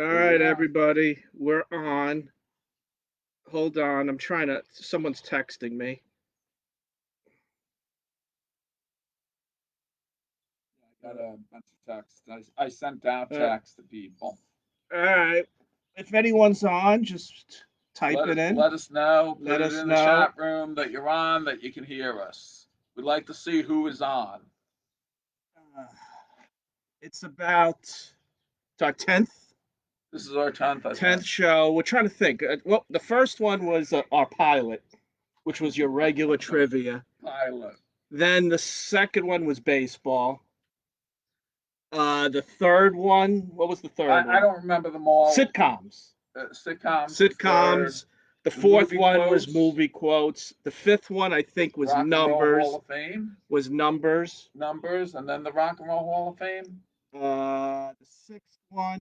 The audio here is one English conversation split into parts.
All Here we right, are. everybody, we're on. Hold on, I'm trying to. Someone's texting me. I got a bunch of texts. I sent out Uh, texts to people. all right, if anyone's on, just type it in. Let us know. Put Let it us in the know. chat room that you're on, that you can hear us. We'd like to see who is on. Uh, it's about it's our This is our 10th, I tenth think. show. We're trying to think. Well, the first one was our pilot, which was your regular The trivia. pilot. Then the second one was baseball. The third one, what was the third I one? don't remember them all. Sitcoms. Sitcoms was third. Sitcoms. The fourth Movie one was quotes. movie quotes. The fifth one, I think, was Rock and Roll Hall numbers. of Fame. Was numbers. Numbers. And then the Rock and Roll Hall of Fame. The sixth one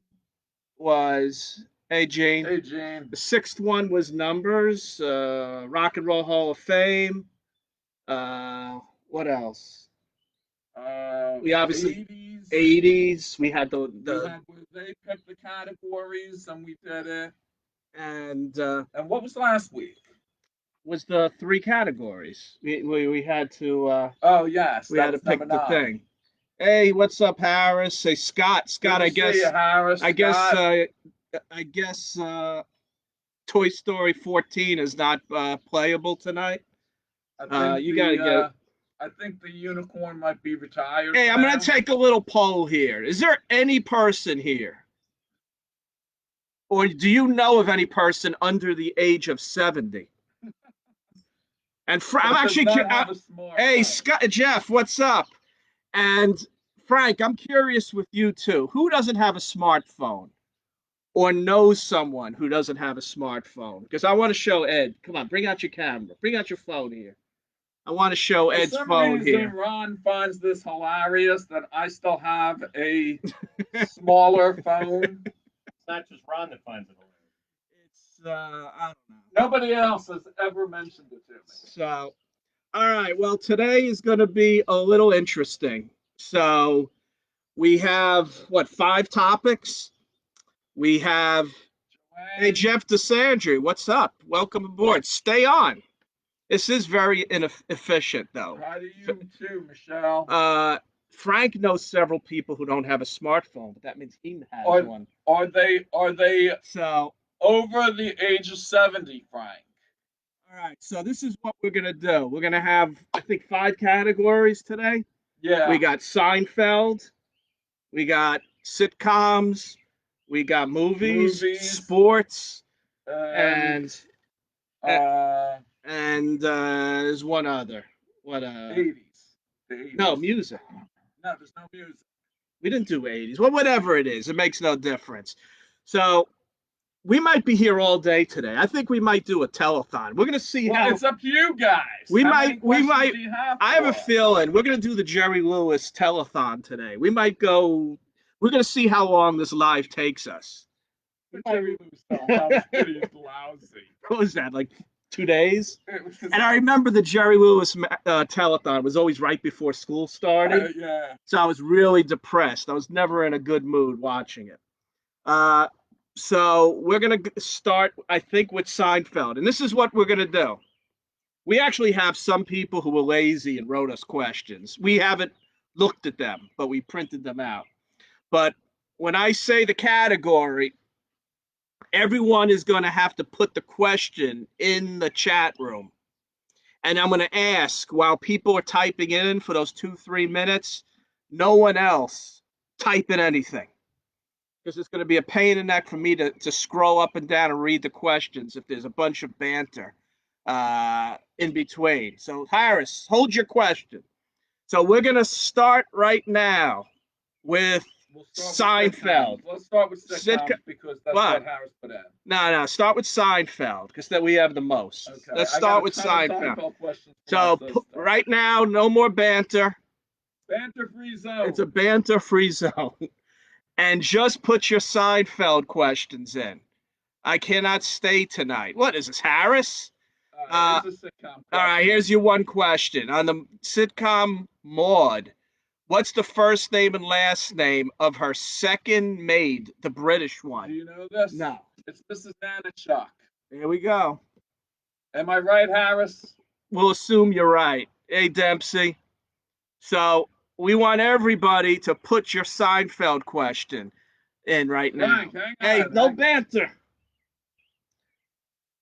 was Hey Jane. Hey, Gene. The sixth one was numbers. Rock and Roll Hall of Fame. What else? We obviously 80s. 80s. We had We the had where they picked the categories and we did it. and And what was last week? was the three categories. We had to Oh yes, we that had to was number pick the 9. thing. Hey, what's up, Harris? Say Scott. Good Scott, to see you, Harris, I guess, Scott. uh, I guess, Toy Story 14 is not playable tonight. I think You gotta get. the unicorn might be retired Hey, for I'm gonna now. take a little poll here. Is there any person here, or do you know of any person under the age of 70? And I'm That does actually, not have a hey, smartphone. Scott, Jeff, what's up? And Frank, I'm curious with you too. Who doesn't have a smartphone or knows someone who doesn't have a smartphone? Because I want to show Ed. Come on, bring out your camera. Bring out your phone here. I want to show For Ed's some phone reason, here. Ron finds this hilarious that I still have a smaller phone. It's not just Ron that finds it hilarious. It's I don't know. Nobody else has ever mentioned it to me. So, all right. Well, today is going to be a little interesting. So we have what, 5 topics? We have. Hey, Joanne, Jeff DeSandre, what's up? Welcome aboard. Stay on. This is very inefficient, though. hi to you too, Michelle. Frank knows several people who don't have a smartphone, but that means he has Are one. are they So, over the age of 70, Frank? all right. So this is what we're gonna do. We're gonna have, I think, 5 categories today. We Yeah. got Seinfeld. We got sitcoms. We got movies, Movies sports, and and uh there's one other. What 80s. The No, 80s. music. No, there's no music. We didn't do 80s. Well, whatever it is, it makes no difference. So we might be here all day today. I think we might do a telethon. We're gonna see Well, how it's up to you guys. we How many might we questions might do you have I have a for us? feeling we're gonna do the Jerry Lewis telethon today. We might go we're gonna see how long this live takes us. The Jerry Lewis telethon was pretty lousy. What was that, like 2 days? It was, And I remember the Jerry Lewis telethon was always right before school started. yeah. So I was really depressed. I was never in a good mood watching it. Uh, so we're going to start, I think, with Seinfeld. And this is what we're going to do. We actually have some people who were lazy and wrote us questions. We haven't looked at them, but we printed them out. But when I say the category, everyone is going to have to put the question in the chat room. And I'm going to ask while people are typing in for those 2-3 minutes, no one else type in anything, because it's going to be a pain in the neck for me to scroll up and down and read the questions if there's a bunch of banter in between. So, Harris, hold your question. So, we're going to start right now with Seinfeld. Let's start with sitcoms because that's what Harris put in. No, start with Seinfeld because then we have the most. Okay. Let's start with Seinfeld. So right now, no more banter. Banter-free zone. It's a banter-free zone. And just put your Seinfeld questions in. I cannot stay tonight. What is this, Harris? It's a sitcom question. All right, here's your one question. On the sitcom Maude, What's the first name and last name of her second maid, the British Do one? you know this? No. It's Mrs. Nanichuk. Here we go. Am I right, Harris? We'll assume you're right. Hey, Dempsey. So we want everybody to put your Seinfeld question in right now. Frank, hang Hey, on. no banter.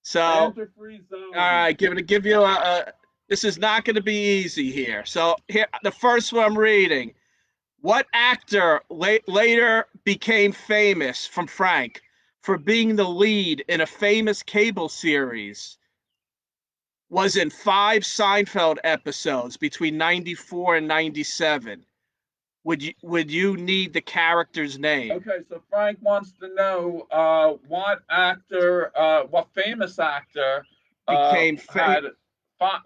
So, all Banter-free zone. right, give you a. This is not going to be easy here. So here, the first one I'm reading. What actor later became famous from Frank for being the lead in a famous cable series? Was in 5 Seinfeld episodes between 94 and 97. Would you need the character's name? Okay, so Frank wants to know what actor, what famous actor Became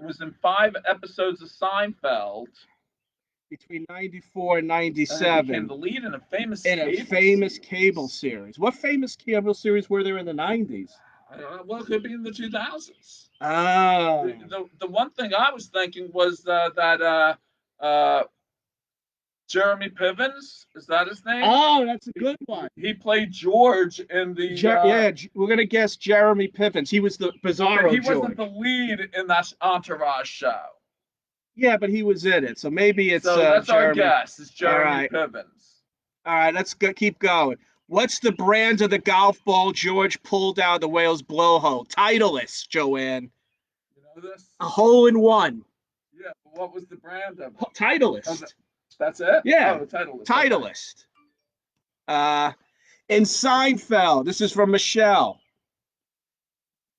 was in 5 episodes of Seinfeld between 94 and and became 97 the lead in a famous in a famous cable series. What famous cable series were there in the 90s? Well, it could be in the 2000s. Oh. The one thing I was thinking was that Jeremy Pivens, is that his name? Oh, that's a good one. He played George in the. Yeah, we're gonna guess Jeremy Pivens. He was the Bizarro He George. wasn't the lead in that Entourage show. Yeah, but he was in it, so maybe it's So that's our Jeremy. guess. It's Jeremy right. Pivens. All right, let's keep going. What's the brand of the golf ball George pulled out of the whale's blowhole? Titleist, Joanne. You know this? A hole in one. Yeah, but what was the brand of it? Titleist. That's it? Yeah. Oh, Titleist. Titleist. In Seinfeld, this is from Michelle.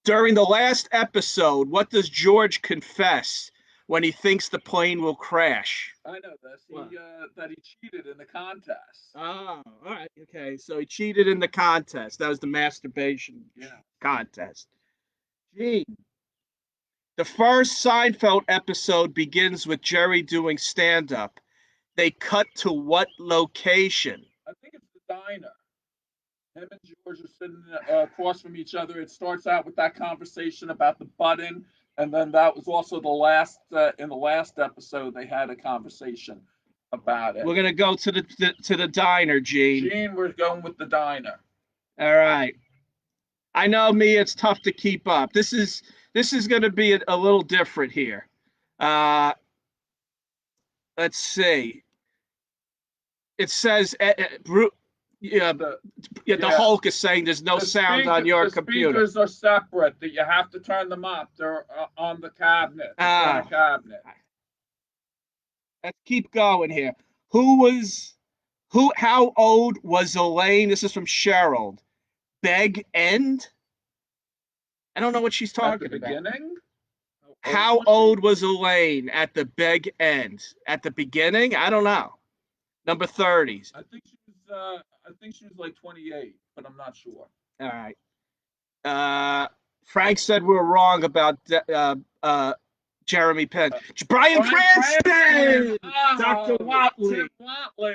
During the last episode, what does George confess when he thinks the plane will crash? I know this. That he cheated in the contest. Oh, all right. Okay. So he cheated in the contest. That was the masturbation contest. Gee. The first Seinfeld episode begins with Jerry doing stand-up. They cut to what location? I think it's the diner. Him and George are sitting across from each other. It starts out with that conversation about the button, and then that was also the last in the last episode they had a conversation about it. We're gonna go to the diner, Gene. Gene, we're going with the diner. All right. I know me, it's tough to keep up. This is going to be a little different here. Let's see. It says, the Hulk is saying there's no sound on your computer. The speakers are separate. That you have to turn them up. They're on the cabinet. Cabinet. Let's keep going here. How old was Elaine? This is from Cheryl. Beg End? I don't know what she's talking about. At the beginning? How old was Elaine at the Beg End? At the beginning? I don't know. Number 30s. I think she was like 28, but I'm not sure. All right. Frank said we were wrong about Jeremy Penn. Bryan Cranston! Dr. Watley.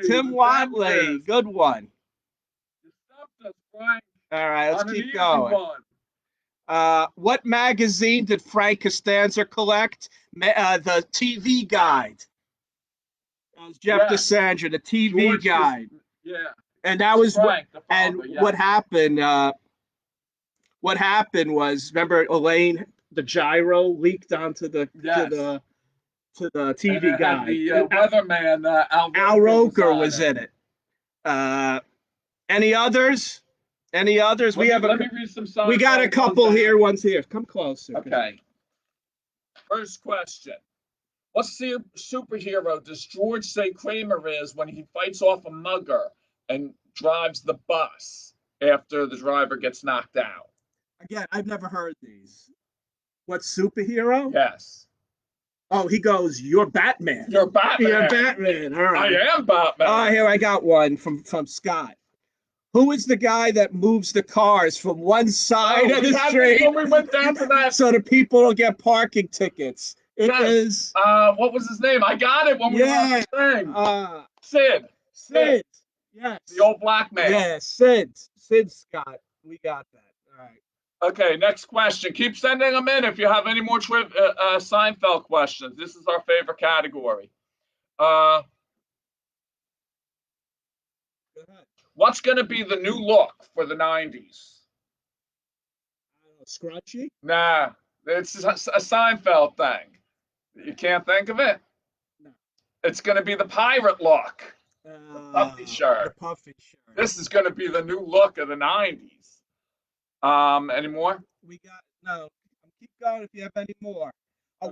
Tim Watley. Good one. You stumped us, Frank. All right, let's keep going. What magazine did Frank Costanza collect? The TV Guide. That was Jeff DeSandra, the TV Guide. Yeah. And that was Frank, what happened. What happened was, remember, Elaine, the gyro leaked onto the to the TV Guide. The weatherman, Al Roker was in it. Any others? Any others? Let me read some. We got a couple here. One's here. Come closer. Okay. First question. What superhero does George say Kramer is when he fights off a mugger and drives the bus after the driver gets knocked out? Again, I've never heard these. What superhero? Yes. Oh, he goes, "You're Batman." You're Batman. You're Batman. All right. I am Batman. Oh, here I got one from Scott. Who is the guy that moves the cars from one side of the street? When we went down to that, so the people don't get parking tickets. It is. What was his name? I got it when we were on the thing. Sid. Yes. The old black man. Yeah, Sid Scott. We got that. All right. Okay, next question. Keep sending them in if you have any more Seinfeld questions. This is our favorite category. What's going to be the new look for the 90s? Scrunchy? Nah, it's a Seinfeld thing. You can't think of it? No. It's going to be the pirate look. The puffy shirt. The puffy shirt. This is going to be the new look of the 90s. Any more? We got no. Keep going if you have any more.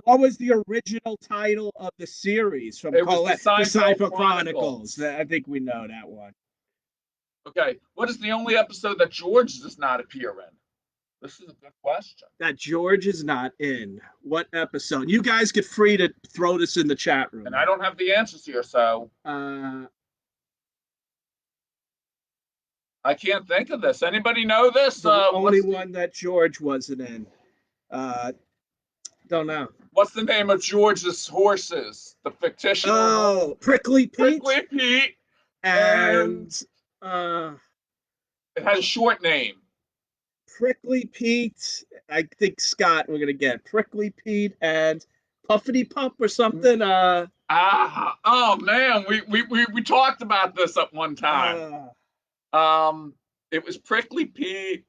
What was the original title of the series from It was Colette? the The Seinfeld Seinfeld Chronicles. Chronicles. I think we know that one. Okay, what is the only episode that George does not appear in? This is a good question. That George is not in. What episode? You guys get free to throw this in the chat room. And I don't have the answers here, so I can't think of this. Anybody know this? The only one that George wasn't in. Don't know. What's the name of George's horses? The fictional. Oh, Prickly Pete. Prickly Pete. And it has a short name. Prickly Pete. I think Scott we're gonna get Prickly Pete and Puffity Pump or something. Oh man, we talked about this at one time. It was Prickly Pete.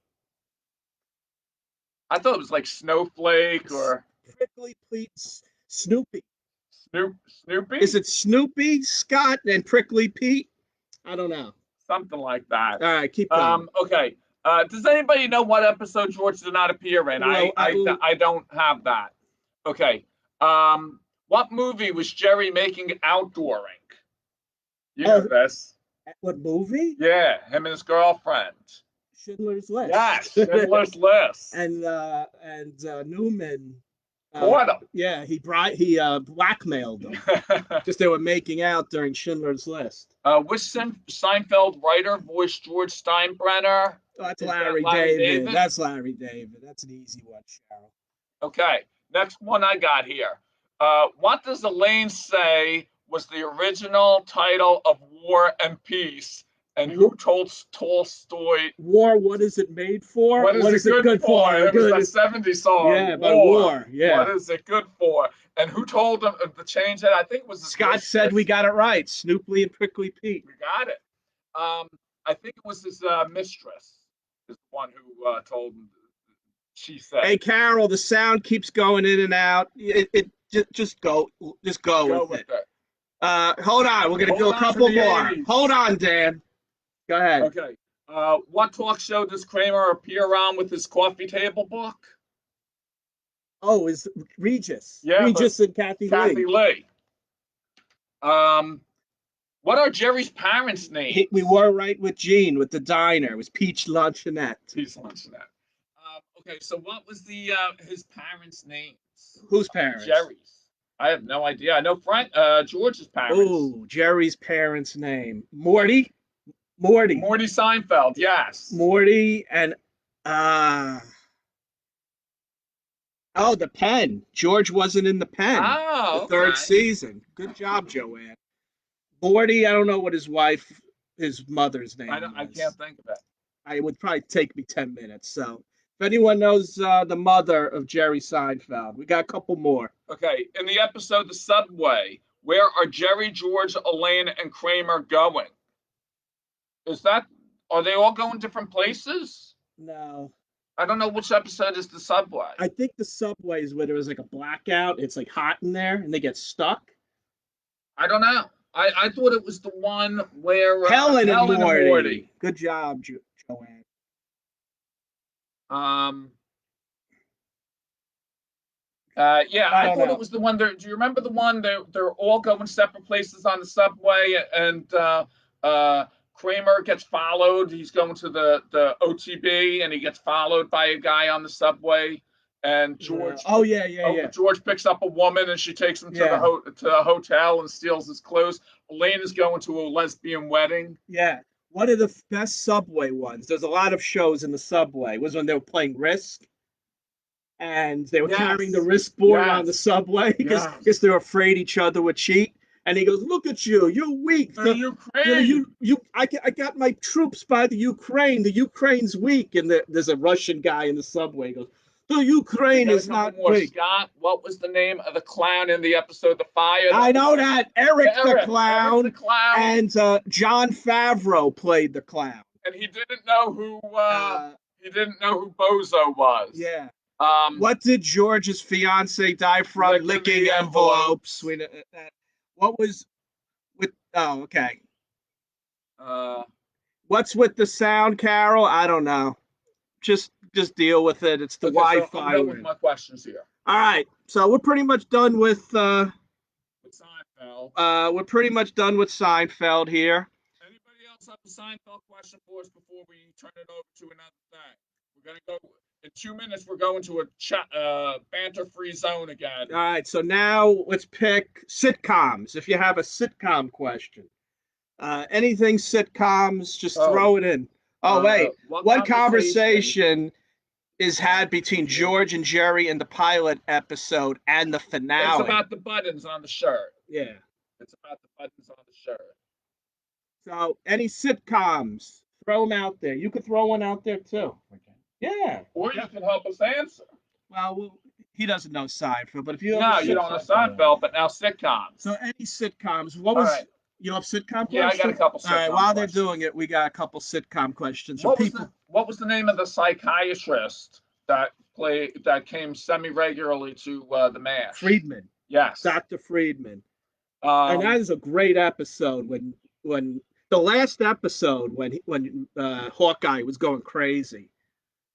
I thought it was like Snowflake or Prickly Pete's Snoopy. Snoopy? Is it Snoopy, Scott, and Prickly Pete? I don't know. Something like that. All right, keep going. Okay. Does anybody know what episode George did not appear in? Well, I don't have that. Okay. What movie was Jerry making outdooring? You know this. What movie? Yeah, him and his girlfriend. Schindler's List. Yes, Schindler's List. And Newman. Caught him. Yeah, he blackmailed them. Just they were making out during Schindler's List. Which Seinfeld writer voiced George Steinbrenner? Oh, that's Larry David. That's Larry David. That's an easy one, Cheryl. Okay, next one I got here. What does Elaine say was the original title of War and Peace? And who told Tolstoy? War, what is it made for? What is it good for? It was a 70s song. Yeah, but war. Yeah. What is it good for? And who told them to change it? I think it was Scott said we got it right. Snoopy and Prickly Pete. We got it. I think it was his mistress, is the one who told him. She said, "Hey, Carol, the sound keeps going in and out. Just go with it. Hold on, we're gonna do a couple more. 80s. Hold on, Dan. Go ahead. Okay. What talk show does Kramer appear on with his coffee table book? Oh, is Regis? Yeah, Regis and Kathy Lee. What are Jerry's parents' names? We were right with Gene with the diner. It was Peach Luncheonette. Peach Luncheonette. Okay, so what was his parents' names? Whose parents? Jerry's. I have no idea. I know George's parents. Oh, Jerry's parents' name. Morty Seinfeld, yes. Morty and the Pen. George wasn't in the Pen. Oh, the third season. Good job, Joanne. Morty, I don't know what his mother's name I can't think of it. It would probably take me 10 minutes. So if anyone knows the mother of Jerry Seinfeld, we got a couple more. Okay, in the episode The Subway, where are Jerry, George, Elaine, and Kramer going? Are they all going different places? No. I don't know which episode is The Subway. I think The Subway is where there was like a blackout. It's like hot in there and they get stuck. I don't know. I thought it was the one where Helen and Morty. Good job, Joanne. Yeah, I thought it was the one there. Do you remember the one they're all going separate places on the subway and Kramer gets followed. He's going to the OTB and he gets followed by a guy on the subway. And George. Oh yeah. George picks up a woman and she takes him to the hotel and steals his clothes. Elaine is going to a lesbian wedding. Yeah. One of the best Subway ones. There's a lot of shows in the Subway. Was when they were playing Risk. And they were carrying the Risk board on the subway because they were afraid each other would cheat. And he goes, "Look at you! You're weak. The Ukraine. I got my troops by the Ukraine. The Ukraine's weak." And there's a Russian guy in the subway. He goes, The Ukraine We got is a couple not more. weak. Scott, what was the name of the clown in the episode The Fire? I know that. Eric the Clown. Eric the Clown. And John Favreau played the clown. And he didn't know who Bozo was. Yeah. What What did George's fiance die from? Licking Licking the envelopes. What was with? Oh, okay. What's with the sound, Carol? I don't know. Just deal with it. It's the okay, so I'm Wi-Fi. done with my questions here. All right. So we're pretty much done with. With Seinfeld. We're pretty much done with Seinfeld here. Anybody else have a Seinfeld question for us before we turn it over to another thing? We're gonna go in 2 minutes. We're going to a banter-free zone again. All right. So now let's pick sitcoms. If you have a sitcom question, anything sitcoms, just throw it in. Oh wait, what conversation is had between George and Jerry in the pilot episode and the finale? It's about the buttons on the shirt. Yeah. It's about the buttons on the shirt. So any sitcoms, throw them out there. You could throw one out there too. Yeah. Or you can help us answer. Well, he doesn't know Seinfeld, but if you No, you don't know Seinfeld, but now sitcoms. So any sitcoms? What was? Right. You have sitcom questions? Yeah, I got a couple sitcom All right, while questions. they're doing it, we got a couple sitcom questions. What was the name of the psychiatrist that came semi-regularly to the MASH? Friedman. Yes. Dr. Friedman. And that is a great episode when the last episode when Hawkeye was going crazy.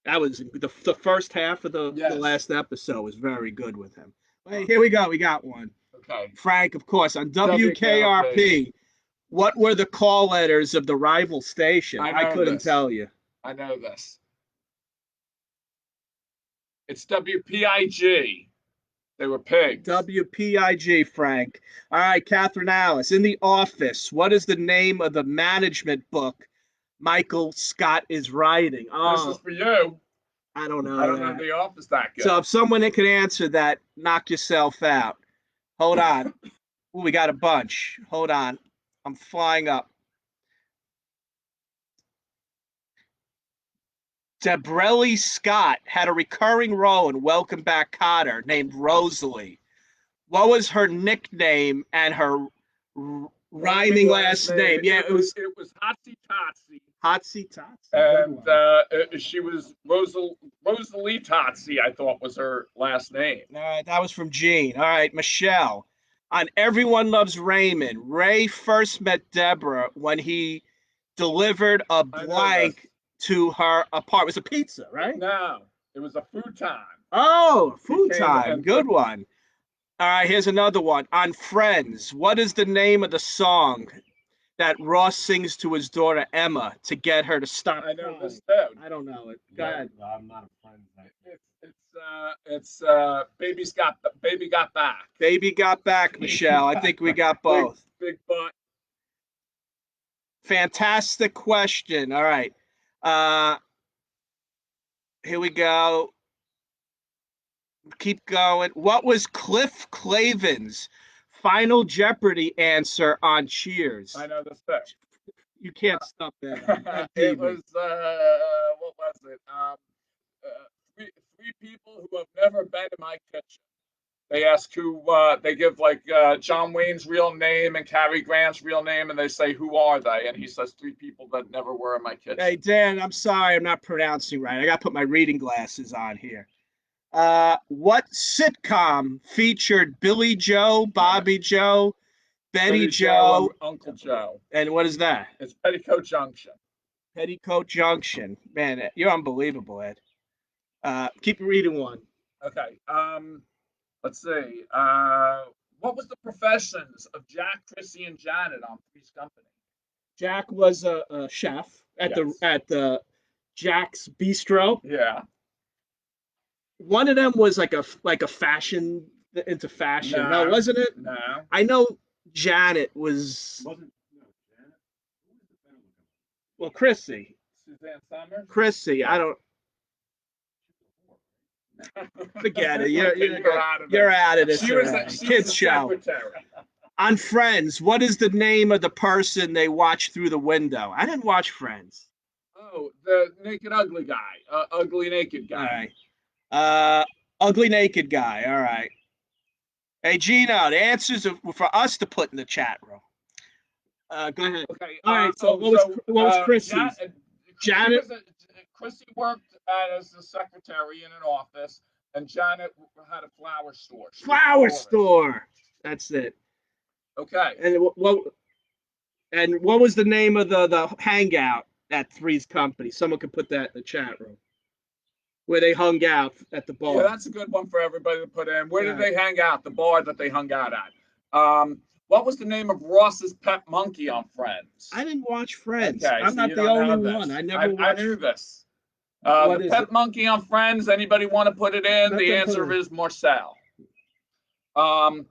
That was the first half of the last episode was very good with him. Hey, here we go. We got one. Okay. Frank, of course, on WKRP. What were the call letters of the rival station? I couldn't tell you. I know this. It's WPIG. They were pigs. WPIG, Frank. All right, Catherine Alice. In The Office, what is the name of the management book Michael Scott is writing? This is for you. I don't know. I don't know The Office that good. So if someone that can answer that, knock yourself out. Hold on. Ooh, we got a bunch. Hold on. I'm flying up. Debrelli Scott had a recurring role in Welcome Back, Kotter named Rosalie. What was her nickname and her rhyming last name? Yeah, it was Hotsy Totsy. Hotsy Totsy. And she was Rosalie Totsy, I thought was her last name. All right, that was from Gene. All right, Michelle. On Everyone Loves Raymond, Ray first met Deborah when he delivered a blank to her apartment. It was a pizza, right? No, it was a futon. Oh, futon. Good one. All right, here's another one. On Friends, what is the name of the song that Ross sings to his daughter Emma to get her to stop? I know this too. I don't know it. Go ahead. I'm not a friend. It's Baby Got Back. Baby Got Back, Michelle. I think we got both. Big butt. Fantastic question. All right. Here we go. Keep going. What was Cliff Clavin's Final Jeopardy answer on Cheers? I know this too. You can't stop that. It was what was it? Three people who have never been in my kitchen. They ask who. They give John Wayne's real name and Cary Grant's real name, and they say who are they? And he says 3 people that never were in my kitchen. Hey Dan, I'm sorry, I'm not pronouncing right. I got to put my reading glasses on here. What sitcom featured Billy Joe, Bobby Joe, Betty Joe, Uncle Joe? And what is that? It's Petticoat Junction. Petticoat Junction. Man, you're unbelievable, Ed. Keep reading one. Okay. Let's see. What was the professions of Jack, Chrissy, and Janet on Three's Company? Jack was a chef at the Jack's Bistro. Yeah. One of them was like a fashion into fashion. No, wasn't it? No. I know Janet was. Wasn't Janet? Who was the better looking? Well, Chrissy. Suzanne Summers. Chrissy, I don't. Forget it. You're out of this. She was a kids show. Secretary. On Friends, what is the name of the person they watch through the window? I didn't watch Friends. Oh, the naked ugly guy, ugly naked guy. All right. Ugly naked guy. All right. Hey, Gino, the answers are for us to put in the chat room. Go ahead. Okay. All right. So what was Chrissy's? Janet. Chrissy worked as a secretary in an office, and Janet had a flower store. She was a Flower florist. store. That's it. Okay. And what was the name of the hangout at Three's Company? Someone could put that in the chat room. Where they hung out at the bar. Yeah, that's a good one for everybody to put in. Where did Yeah. they hang out? The bar that they hung out at. What was the name of Ross's pet monkey on Friends? I didn't watch Friends. Okay, I'm so not you the don't only know one. this. I never I watched. knew this. What The is pet it? monkey on Friends. Anybody want to put it in? Let The them put answer it in. is Marcel. A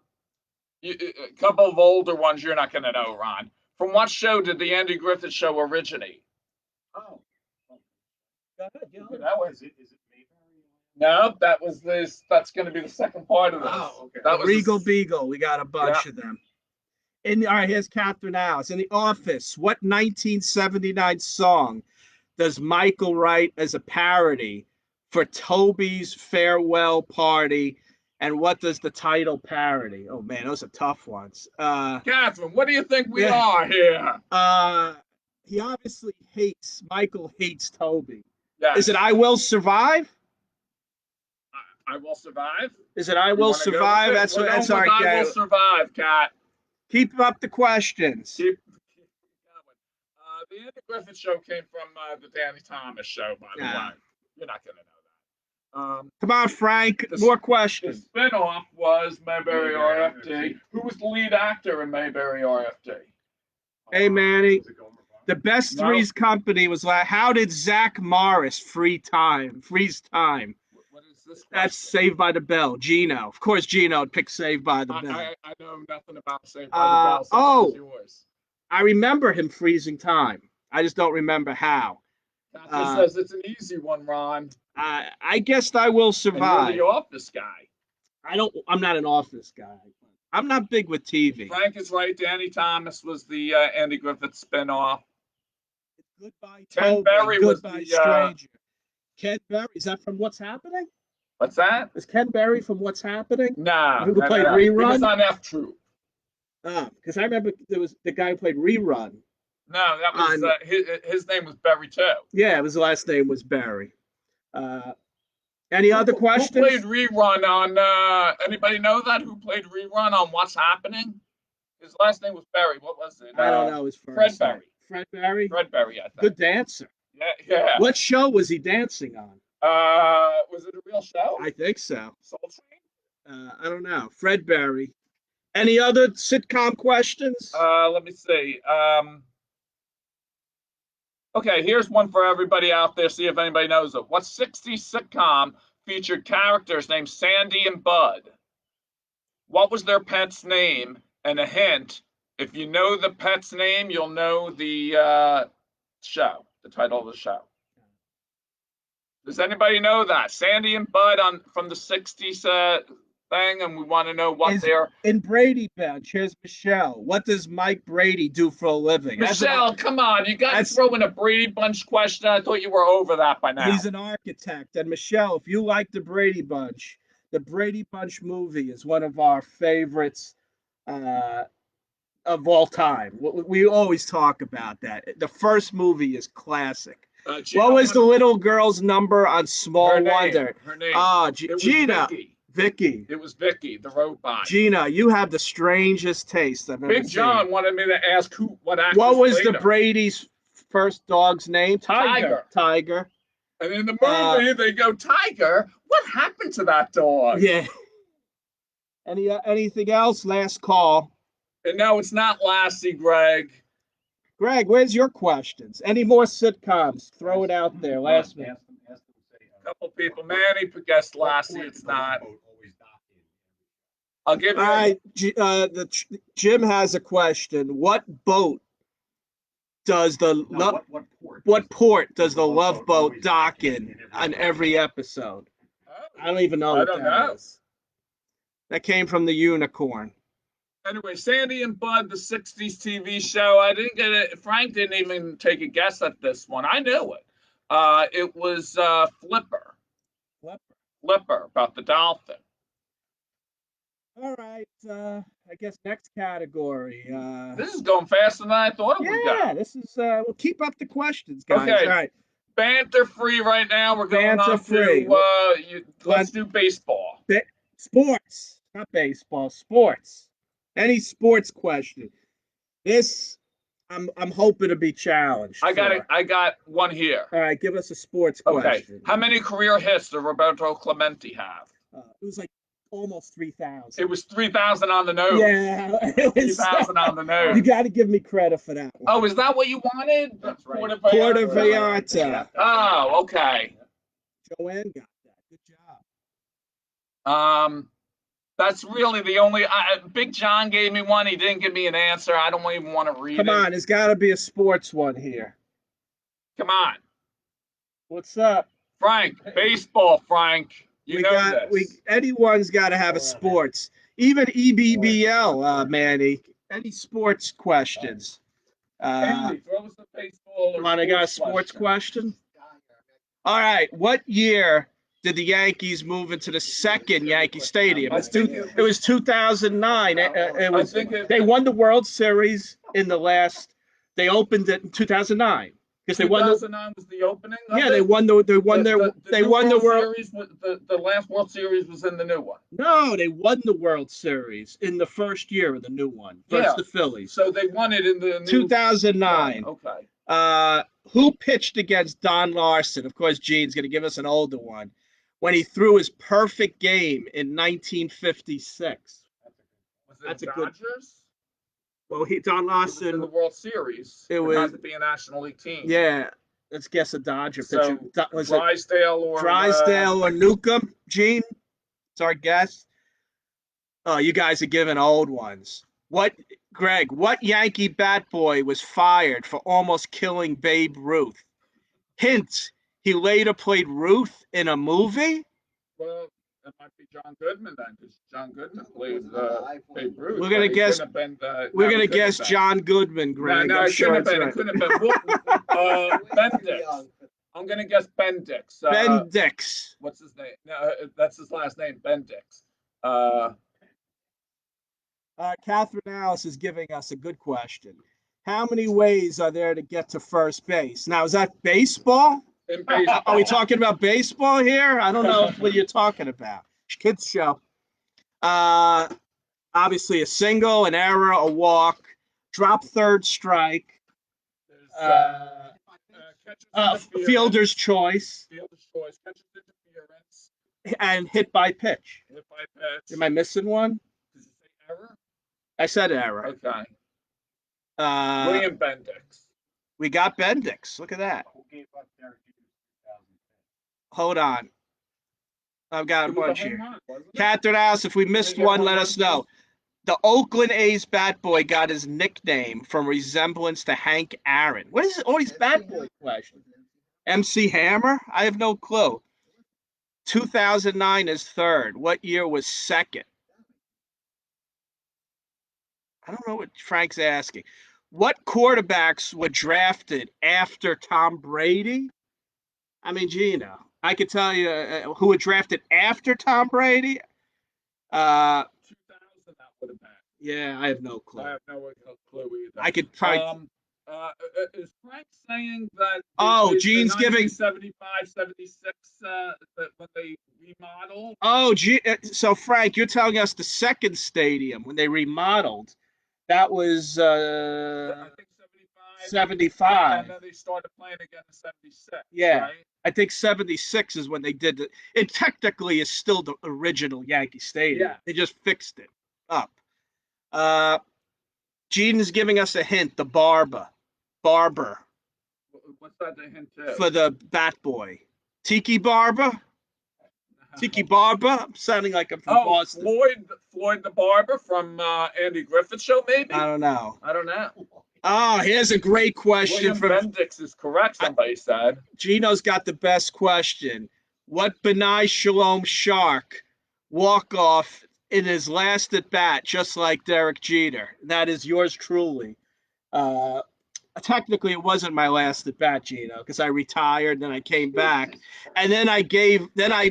couple of older ones you're not going to know, Ron. From what show did the Andy Griffith Show originate? Oh. Go ahead, That was Is it Mayberry? no. That was this. That's going to be the second part of this. Oh, okay. That The was Regal Beagle. We got a bunch of them. All right, here's Catherine Alice. In The Office, what 1979 song does Michael write as a parody for Toby's farewell party? And what does the title parody? Oh man, those are tough ones. Catherine, what do you think we Yeah. are here? He obviously Michael hates Toby. Yes. Is it I Will Survive? I Will Survive? Is it I Will Survive? That's We're that's going our with I Will guy. Survive, Cat. Keep up the questions. Keep going. The Andy Griffith Show came from the Danny Thomas Show, by the way. You're not going to know that. Come on, Frank. More The questions. spinoff was Mayberry RFD. Who was the lead actor in Mayberry RFD? Hey, Manny. Was it Gomer Pyle? The best No. Three's Company was like, how did Zach Morris freeze time? What is this question? That's Saved by the Bell. Gino. Of course, Gino picked Saved by the Bell. I know nothing about Saved by the Bell, so oh. this is yours. I remember him freezing time. I just don't remember how. Catherine says it's an easy one, Ron. I guess I Will And Survive. you're the Office guy. I'm not an Office guy. I'm not big with TV. Frank is right. Danny Thomas was the Andy Griffith spinoff. Goodbye, Ken Toby. Berry was Goodbye, the, Stranger. Ken Berry. Is that from What's Happening? What's that? Is Ken Berry from What's Happening? Nah. Who played He Rerun? was on F Troop. Because I remember there was the guy who played Rerun. No, that was his name was Berry too. Yeah, his last name was Berry. Any other questions? Who played Rerun on? Anybody know that? Who played Rerun on What's Happening? His last name was Berry. What was it? I don't know his first Fred name. Berry. Fred Berry. Fred Berry, I think. Good dancer. Yeah. What show was he dancing on? Was it a real show? I think so. Soul Train? I don't know. Fred Berry. Any other sitcom questions? Let me see. Okay, here's one for everybody out there. See if anybody knows it. What 60s sitcom featured characters named Sandy and Bud? What was their pet's name? And a hint, if you know the pet's name, you'll know the show, the title of the show. Does anybody know that? Sandy and Bud from the 60s thing, and we want to know what they're... In Brady Bunch, here's Michelle. What does Mike Brady do for a living? Michelle, come on. You got to throw in a Brady Bunch question. I thought you were over that by now. He's an architect. And Michelle, if you like the Brady Bunch movie is one of our favorites of all time. We always talk about that. The first movie is classic. What was the little girl's number on Small Wonder? Her name. Gina. Vicky. It was Vicky, the robot. Gina, you have the strangest taste I've ever seen. Big John wanted me to ask what actress What was played the her. Brady's first dog's name? Tiger. Tiger. And in the movie, they go, Tiger? What happened to that dog? Yeah. Anything else? Last call. And no, it's not Lassie, Greg. Greg, where's your questions? Any more sitcoms? Throw it out there. Last minute. A couple people. Manny guessed Lassie. It's not. I'll give you. All right. Jim has a question. What boat does what port does the Love Boat dock in on every episode? I don't even know what that is. That came from the Unicorn. Anyway, Sandy and Bud, the 60s TV show. I didn't get it. Frank didn't even take a guess at this one. I knew it. It was Flipper. Lipper about the dolphin. All right. I guess next category. This is going faster than I thought it would Yeah, go. this is. We'll keep up the questions, guys. Okay. All right. Banter free right now. We're going Banter on free. to let's do baseball. Sports, not baseball. Sports. Any sports question. This, I'm hoping to be challenged. I got one here. All right, give us a sports Okay. question. How many career hits does Roberto Clemente have? It was like almost 3,000. It was 3,000 on the nose. Yeah, it was 3,000 on the nose. You got to give me credit for that one. Oh, is that what you wanted? That's right. Puerto Vallarta. Oh, okay. Joanne got that. Good job. That's really the only. Big John gave me one. He didn't give me an answer. I don't even want to read it. Come on, there's got to be a sports one here. Come on, What's up? Frank. Baseball, Frank. You know this. Anyone's got to have a sports. Even EBBL, Manny. Any sports questions? Andy, throw us a baseball or Want to got a sports question? All right. What year did the Yankees move into the second Yankee Stadium? It was 2009. They won the World Series in the last. They opened it in 2009 because they won. 2009 was the opening. Yeah, they won the World Series. The last World Series was in the new one. No, they won the World Series in the first year of the new one versus the Phillies. So they won it in the new 2009. Okay. Who pitched against Don Larson? Of course, Gene's going to give us an older one. When he threw his perfect game in 1956. Was it That's a Dodgers? good. Well, Don Larson in the World Series. It had to be a National League team. Yeah, let's guess a Dodger pitcher. Was Drysdale or Newcomb? Gene, it's our guess. Oh, you guys are giving old ones. Greg? What Yankee bat boy was fired for almost killing Babe Ruth? Hint: he later played Ruth in a movie. Well, that might be John Goodman then, because John Goodman played Babe Ruth. We're gonna guess. We're gonna guess John Goodman, Greg. No, I'm sure it couldn't have been. Bendix. I'm gonna guess Bendix. Bendix. What's his name? No, that's his last name, Bendix. Catherine Alice is giving us a good question. How many ways are there to get to first base? Now, is that baseball? In baseball. Are we talking about baseball here? I don't know what you're talking about. Kids show. Obviously, a single, an error, a walk, drop third strike, fielder's choice, catcher's interference, and hit by pitch. Hit by pitch. Am I missing one? Did you say error? I said error. Okay. William Bendix. We got Bendix. Look at that. Who gave up Derek Jeter's 2010? Hold on. I've got a bunch here. Catherine Alice, if we missed one, let us know. The Oakland A's bat boy got his nickname from resemblance to Hank Aaron. What is all these bat boy questions? MC Hammer? I have no clue. 2009 is third. What year was second? I don't know what Frank's asking. What quarterbacks were drafted after Tom Brady? I mean, Gino, I could tell you who were drafted after Tom Brady. 2000, that would have been. Yeah, I have no clue. I have no clue either. I could probably. Is Frank saying that? Gene's giving 75, 76 when they remodeled. Oh, so Frank, you're telling us the second stadium when they remodeled. That was I think 75. And then they started playing again in 76. Yeah. Right? I think 76 is when they did it. It technically is still the original Yankee Stadium. Yeah. They just fixed it up. Gene is giving us a hint. The barber. What's that the hint to? For the bat boy. Tiki Barber? Tiki Barber? I'm sounding like I'm from Boston. Floyd the Barber from Andy Griffith Show, maybe? I don't know. Oh, here's a great question. William Bendix is correct, somebody said. Gino's got the best question. What Benai Shalom Shark walk-off in his last at-bat, just like Derek Jeter? That is yours truly. Technically, it wasn't my last at bat, Gino, because I retired, then I came back, and then I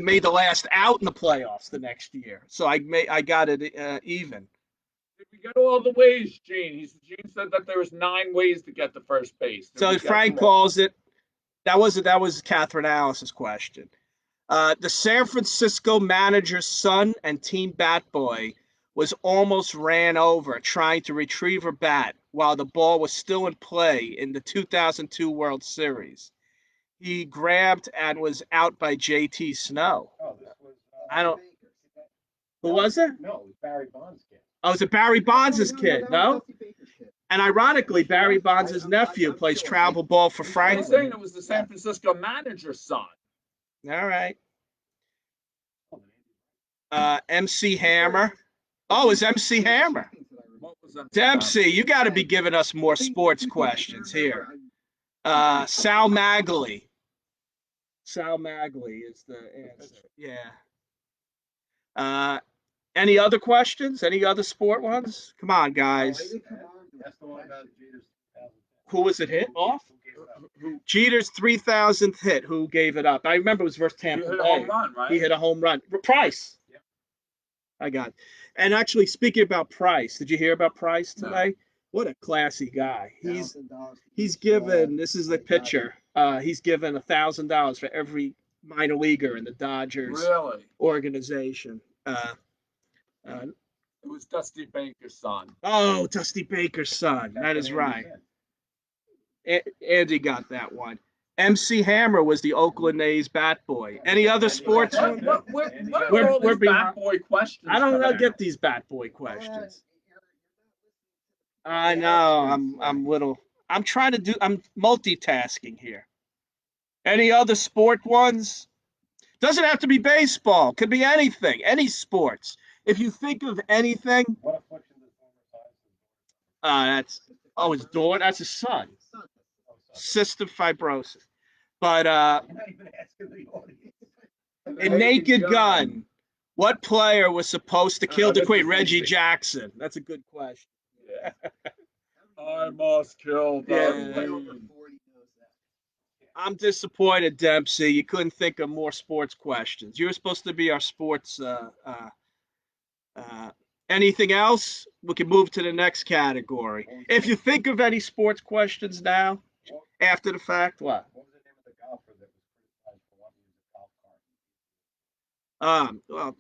made the last out in the playoffs the next year. So I got it even. Did we get all the ways, Gene? Gene said that there was 9 ways to get to first base. Did we So get Frank them all? calls it. That was Catherine Alice's question. The San Francisco manager's son and team bat boy was almost ran over trying to retrieve a bat while the ball was still in play in the 2002 World Series. He grabbed and was out by JT Snow. Oh, this was. I don't. Who was it? No, it was Barry Bonds' kid. Oh, it was it Barry Bonds' kid? No. And ironically, Barry Bonds' nephew plays travel ball for I'm Franklin. saying it was the San Francisco manager's son. All right. MC Hammer. Oh, it's MC Hammer. What was that? Dempsey, you got to be giving us more sports questions here. Sal Magley. Sal Magley is the answer. Yeah. Any other questions? Any other sport ones? Come on, guys. That's the one about Jeter's 2010. Who was it hit off? Who gave it up? Jeter's 3,000th hit. Who gave it up? I remember it was versus He Tampa hit a Bay. home run, right? He hit a home run. Price. Yep. I got it. And actually, speaking about Price, did you hear about Price today? No. What a classy guy. He's $1,000 given. This is the pitcher. He's given $1,000 for every minor leaguer in the Dodgers Really? organization. It was Dusty Baker's son. Oh, Dusty Baker's son. That is right. Andy got that one. MC Hammer was the Oakland A's bat boy. Any other sports? What We're- are all we're these bat boy questions? I don't coming get out? these bat boy questions. I know. I'm trying to do. I'm multitasking here. Any other sport ones? Doesn't have to be baseball. Could be anything. Any sports. If you think of anything, What affliction does Homer that's his daughter. That's his son. Oh, Cystic fibrosis. But You're not even asking the audience. in Naked Gun, what player was supposed to kill the this Queen? is Reggie easy. Jackson. That's a good question. Yeah. I must kill the Yeah. queen. I'm disappointed, Dempsey. You couldn't think of more sports questions. You were supposed to be our sports. Anything else? We can move to the next category. If you think of any sports questions now, after the fact, what? What was the name of the golfer that was criticized for wanting to use a golf cart? Well,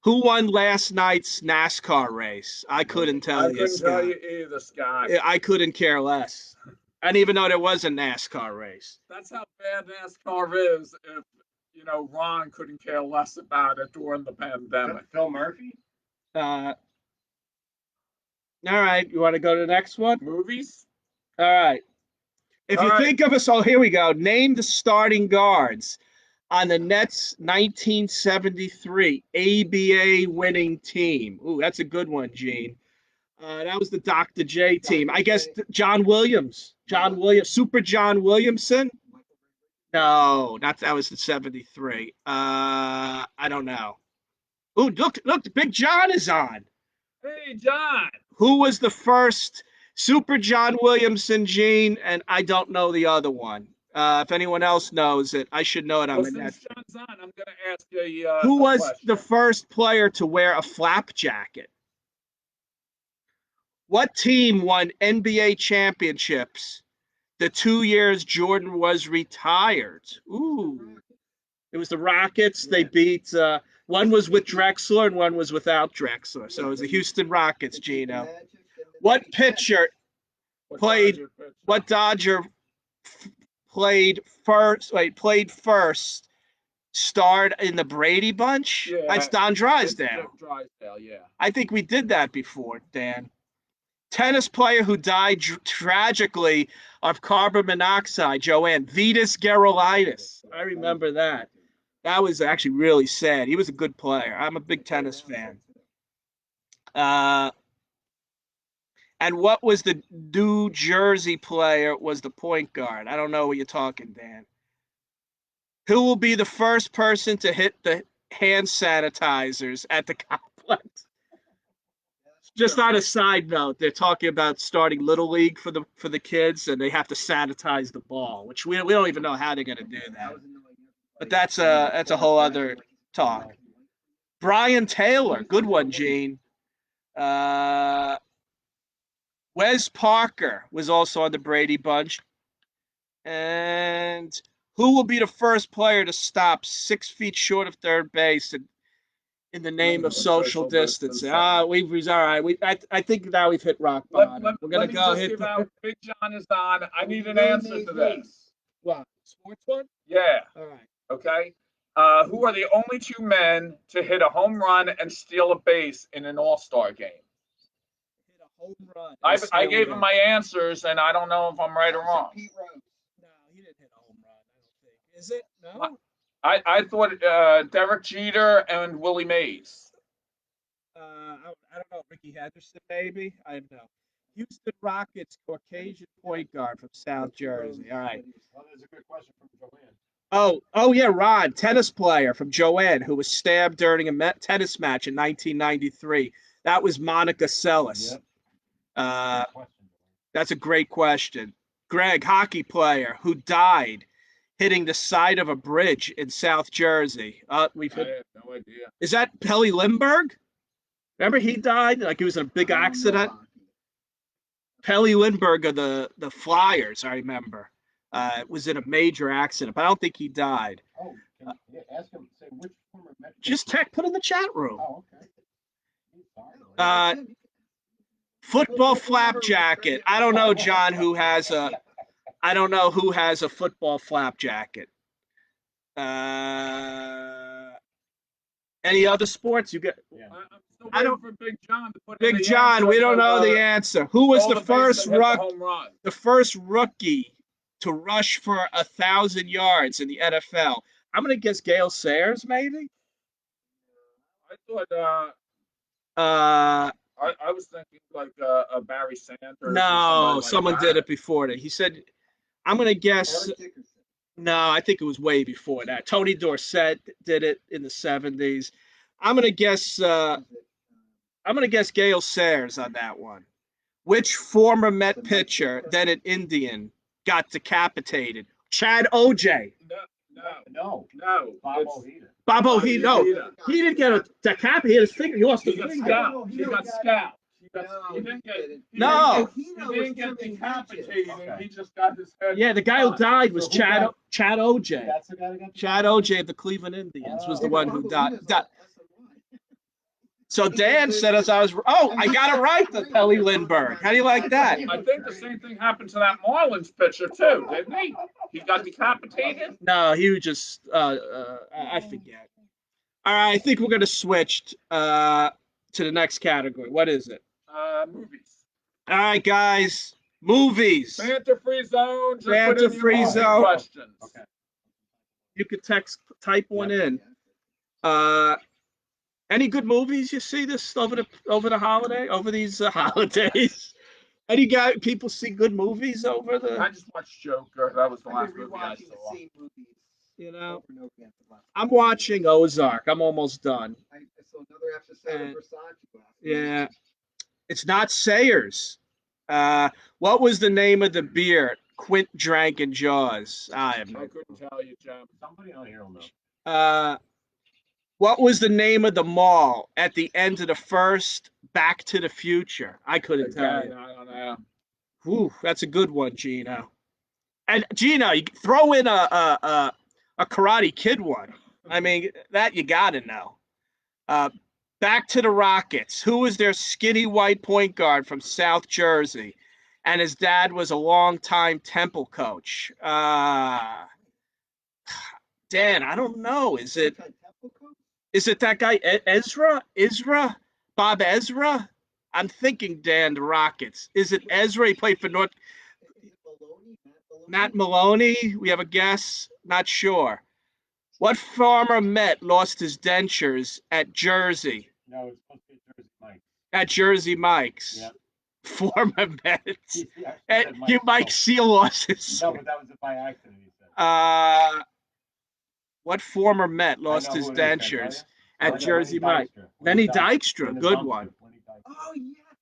who won last night's NASCAR race? I couldn't tell I you. couldn't tell Scott. you either, Scott. I couldn't care less. I didn't even know there was a NASCAR race. That's how bad NASCAR is. If Ron couldn't care less about it during the pandemic. Phil Murphy? All right, you want to go to the next one? Movies? All right. If All you right. think of us, here we go. Name the starting guards on the Nets' 1973 ABA winning team. Ooh, that's a good one, Gene. That was the Dr. J team. I guess John Williams. Super John Williamson. No, that was the 73. I don't know. Ooh, look, Big John is on. Hey, John. Who was the first Super John Williamson, Gene? And I don't know the other one. If anyone else knows it, I should know it. Well, since John's on, I'm going to ask you Who a was question. the first player to wear a flap jacket? What team won NBA championships the 2 years Jordan was retired? Ooh. It was the Rockets. They beat one was with Drexler and one was without Drexler. So it was the Houston Rockets, Gino. What pitcher what Dodger played first, starred in the Brady Bunch? Yeah, That's Don Drysdale. Drysdale, yeah. I think we did that before, Dan. Tennis player who died tragically of carbon monoxide, Joanne. Vitas Gerulaitis. I remember that. That was actually really sad. He was a good player. I'm a big tennis fan. And what was the New Jersey player was the point guard? I don't know what you're talking, Dan. Who will be the first person to hit the hand sanitizers at the complex? Just on a side note, they're talking about starting Little League for the kids, and they have to sanitize the ball, which we don't even know how they're going to do that. But that's a whole other talk. Brian Taylor, good one, Gene. Wes Parker was also on the Brady Bunch. And who will be the first player to stop 6 feet short of third base in the name of social distancing? All right. I think now we've hit rock bottom. We're gonna go hit. Big John is on. I need an answer to this. What, sports one? Yeah. All right. Okay. Who are the only 2 men to hit a home run and steal a base in an All-Star game? Hit a home run. I gave him my answers, and I don't know if I'm right or wrong. Pete Rose. No, he didn't hit a home run. I don't think. Is it? No. I thought Derek Jeter and Willie Mays. I don't know. Ricky Henderson, maybe. I don't know. Houston Rockets Caucasian point guard from South Jersey. All right. Well, that's a good question from Joanne. Oh yeah, Ron, tennis player from Joanne who was stabbed during a tennis match in 1993. That was Monica Seles. Yep. That's a great question. Greg, hockey player who died hitting the side of a bridge in South Jersey. I have no idea. Is that Pelly Lindbergh? Remember he died? Like he was in a big accident? Pelly Lindbergh of the Flyers, I remember. Was in a major accident, but I don't think he died. Oh, ask him, say which former Met. Just put in the chat room. Oh, okay. Football flap jacket. I don't know, John, I don't know who has a football flap jacket. Any other sports you get? Yeah. I'm still waiting for Big John to put in Big John, we don't know the answer. Who was the first rookie to rush for 1,000 yards in the NFL? I'm gonna guess Gale Sayers, maybe. I thought. I was thinking like a Barry Sanders. No, someone did it before that. He said, "I'm gonna guess." No, I think it was way before that. Tony Dorsett did it in the 70s. I'm gonna guess Gale Sayers on that one. Which former Met pitcher, then an Indian, got decapitated? Chad OJ. No. Bob Ojeda. Bob Ojeda. No, he didn't get a decapitated. His finger. He lost his finger. He got scalped. He didn't get decapitated. He just got his head. Yeah, the guy who died was Chad OJ. Chad OJ of the Cleveland Indians was the one who died. So Dan said as I got it right, the Pelly Lindbergh. How do you like that? I think the same thing happened to that Marlins pitcher too, didn't he? He got decapitated. No, he was just I forget. All right, I think we're gonna switch to the next category. What is it? Movies. All right, guys. Movies. Banter-free zone. Banter-free zone. Questions. Okay. You could type one in. Any good movies you see this over these holidays? Any people see good movies over the? I just watched Joker. That was the last movie I saw. You know, I'm watching Ozark. I'm almost done. I saw another episode of Versace. Yeah, it's not Sayers. What was the name of the beer Quint drank in Jaws? I couldn't tell you, Jim. Somebody on here will know. What was the name of the mall at the end of the first Back to the Future? I couldn't tell you. I don't know. Whew, that's a good one, Gino. And Gino, you throw in a Karate Kid one. I mean, that you gotta know. Back to the Rockets. Who was their skinny white point guard from South Jersey? And his dad was a longtime Temple coach. Dan, I don't know. Is it that guy Ezra? Bob Ezra? I'm thinking Dan, the Rockets. Is it Ezra? He played for North. Matt Maloney? We have a guess? Not sure. What former Met lost his dentures at Jersey? No, it's supposed to be Jersey Mike's. At Jersey Mike's. Yep. Former Mets. Mike Seal lost his. No, but that was by accident, he said. What former Met lost his dentures at Jersey Mike's? Lenny Dykstra, good one. Oh yeah,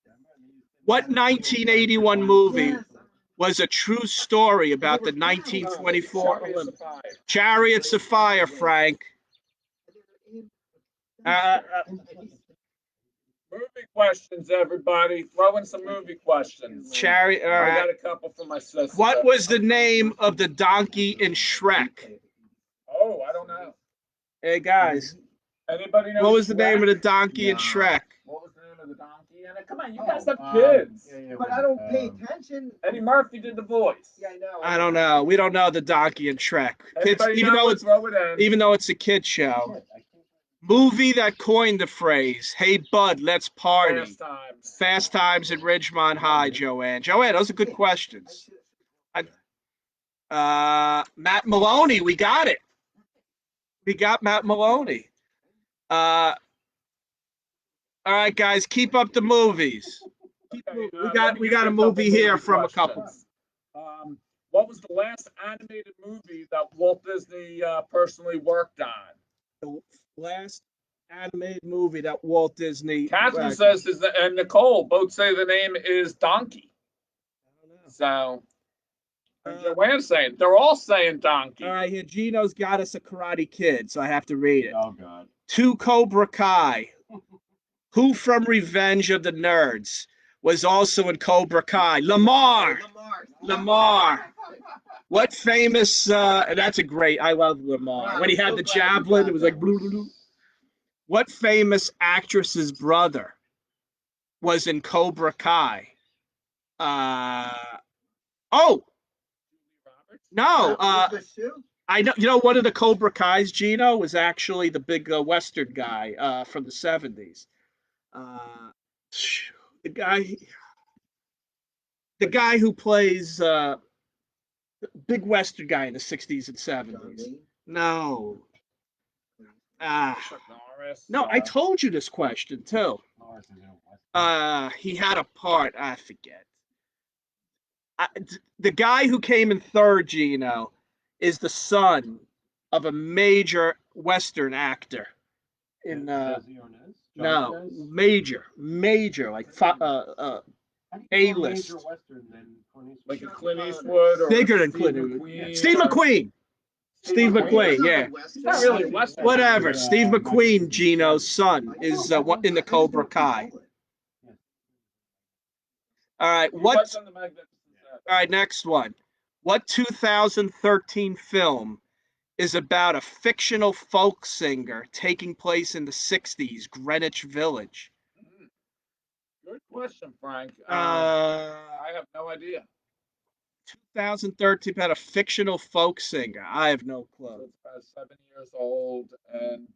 What 1981 movie was a true story about the 1924 Olympics? Chariots of Fire, Frank. Movie questions, everybody. Throw in some movie questions. Chariot. All I right. got a couple for my sister. What was the name of the donkey in Shrek? Oh, I don't know. Hey guys, Anybody know? what was the Shrek? name of the donkey in Shrek? What was the name of the donkey in it? Come on, you guys have kids. But I don't pay attention. Eddie Murphy did the voice. Yeah, I know. I don't know. We don't know the donkey in Shrek. Kids, Anybody know it? Throw it in. even though it's a kid show. Movie that coined the phrase, "Hey bud, let's party." Fast Times. Fast Times at Ridgemont High, Joanne. Joanne, those are good questions. Matt Maloney, we got it. We got Matt Maloney. All right, guys, keep up the movies. Okay, We got a movie here from a couple. What was the last animated movie that Walt Disney personally worked on? The last animated movie that Walt Disney. Catherine says, and Nicole both say the name is Donkey. So, and Joanne's saying, they're all saying Donkey. All right, here, Gino's got us a Karate Kid, so I have to read it. Oh, God. To Cobra Kai. Who from Revenge of the Nerds was also in Cobra Kai? Lamar. What famous, that's a great, I love Lamar. When he had the javelin, it was like, blue, blue, blue. What famous actress's brother was in Cobra Kai? No, I know. You know, one of the Cobra Kai's, Gino, was actually the big Western guy from the 70s. The guy who plays big Western guy in the 60s and 70s. No. No, I told you this question too. He had a part. I forget. The guy who came in third, Gino, is the son of a major Western actor. In no, major, like A-list. Like a Clint Eastwood or Bigger than Clint Eastwood. Steve McQueen. Steve McQueen, yeah. Not really Western. Whatever. Steve McQueen, Gino's son, is in the Cobra Kai. All right, all right, next one. What 2013 film is about a fictional folk singer taking place in the 60s, Greenwich Village? Good question, Frank. I have no idea. 2013 about a fictional folk singer. I have no clue. So it's about 7 years old and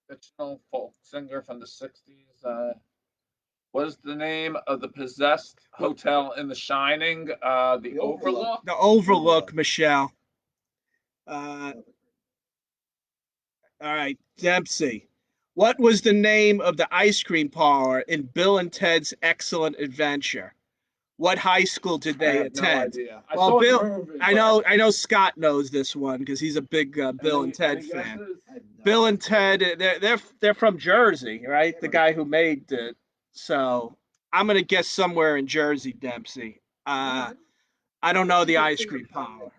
fictional folk singer from the 60s. What is the name of the possessed hotel in The Shining? The Overlook? The Overlook, Michelle. All right, Dempsey. What was the name of the ice cream parlor in Bill and Ted's Excellent Adventure? What high school did they attend? No idea. Well, Bill, I know Scott knows this one because he's a big Bill and Ted fan. Bill and Ted, they're from Jersey, right? The guy who made it. So I'm gonna guess somewhere in Jersey, Dempsey. I don't know the ice cream parlor.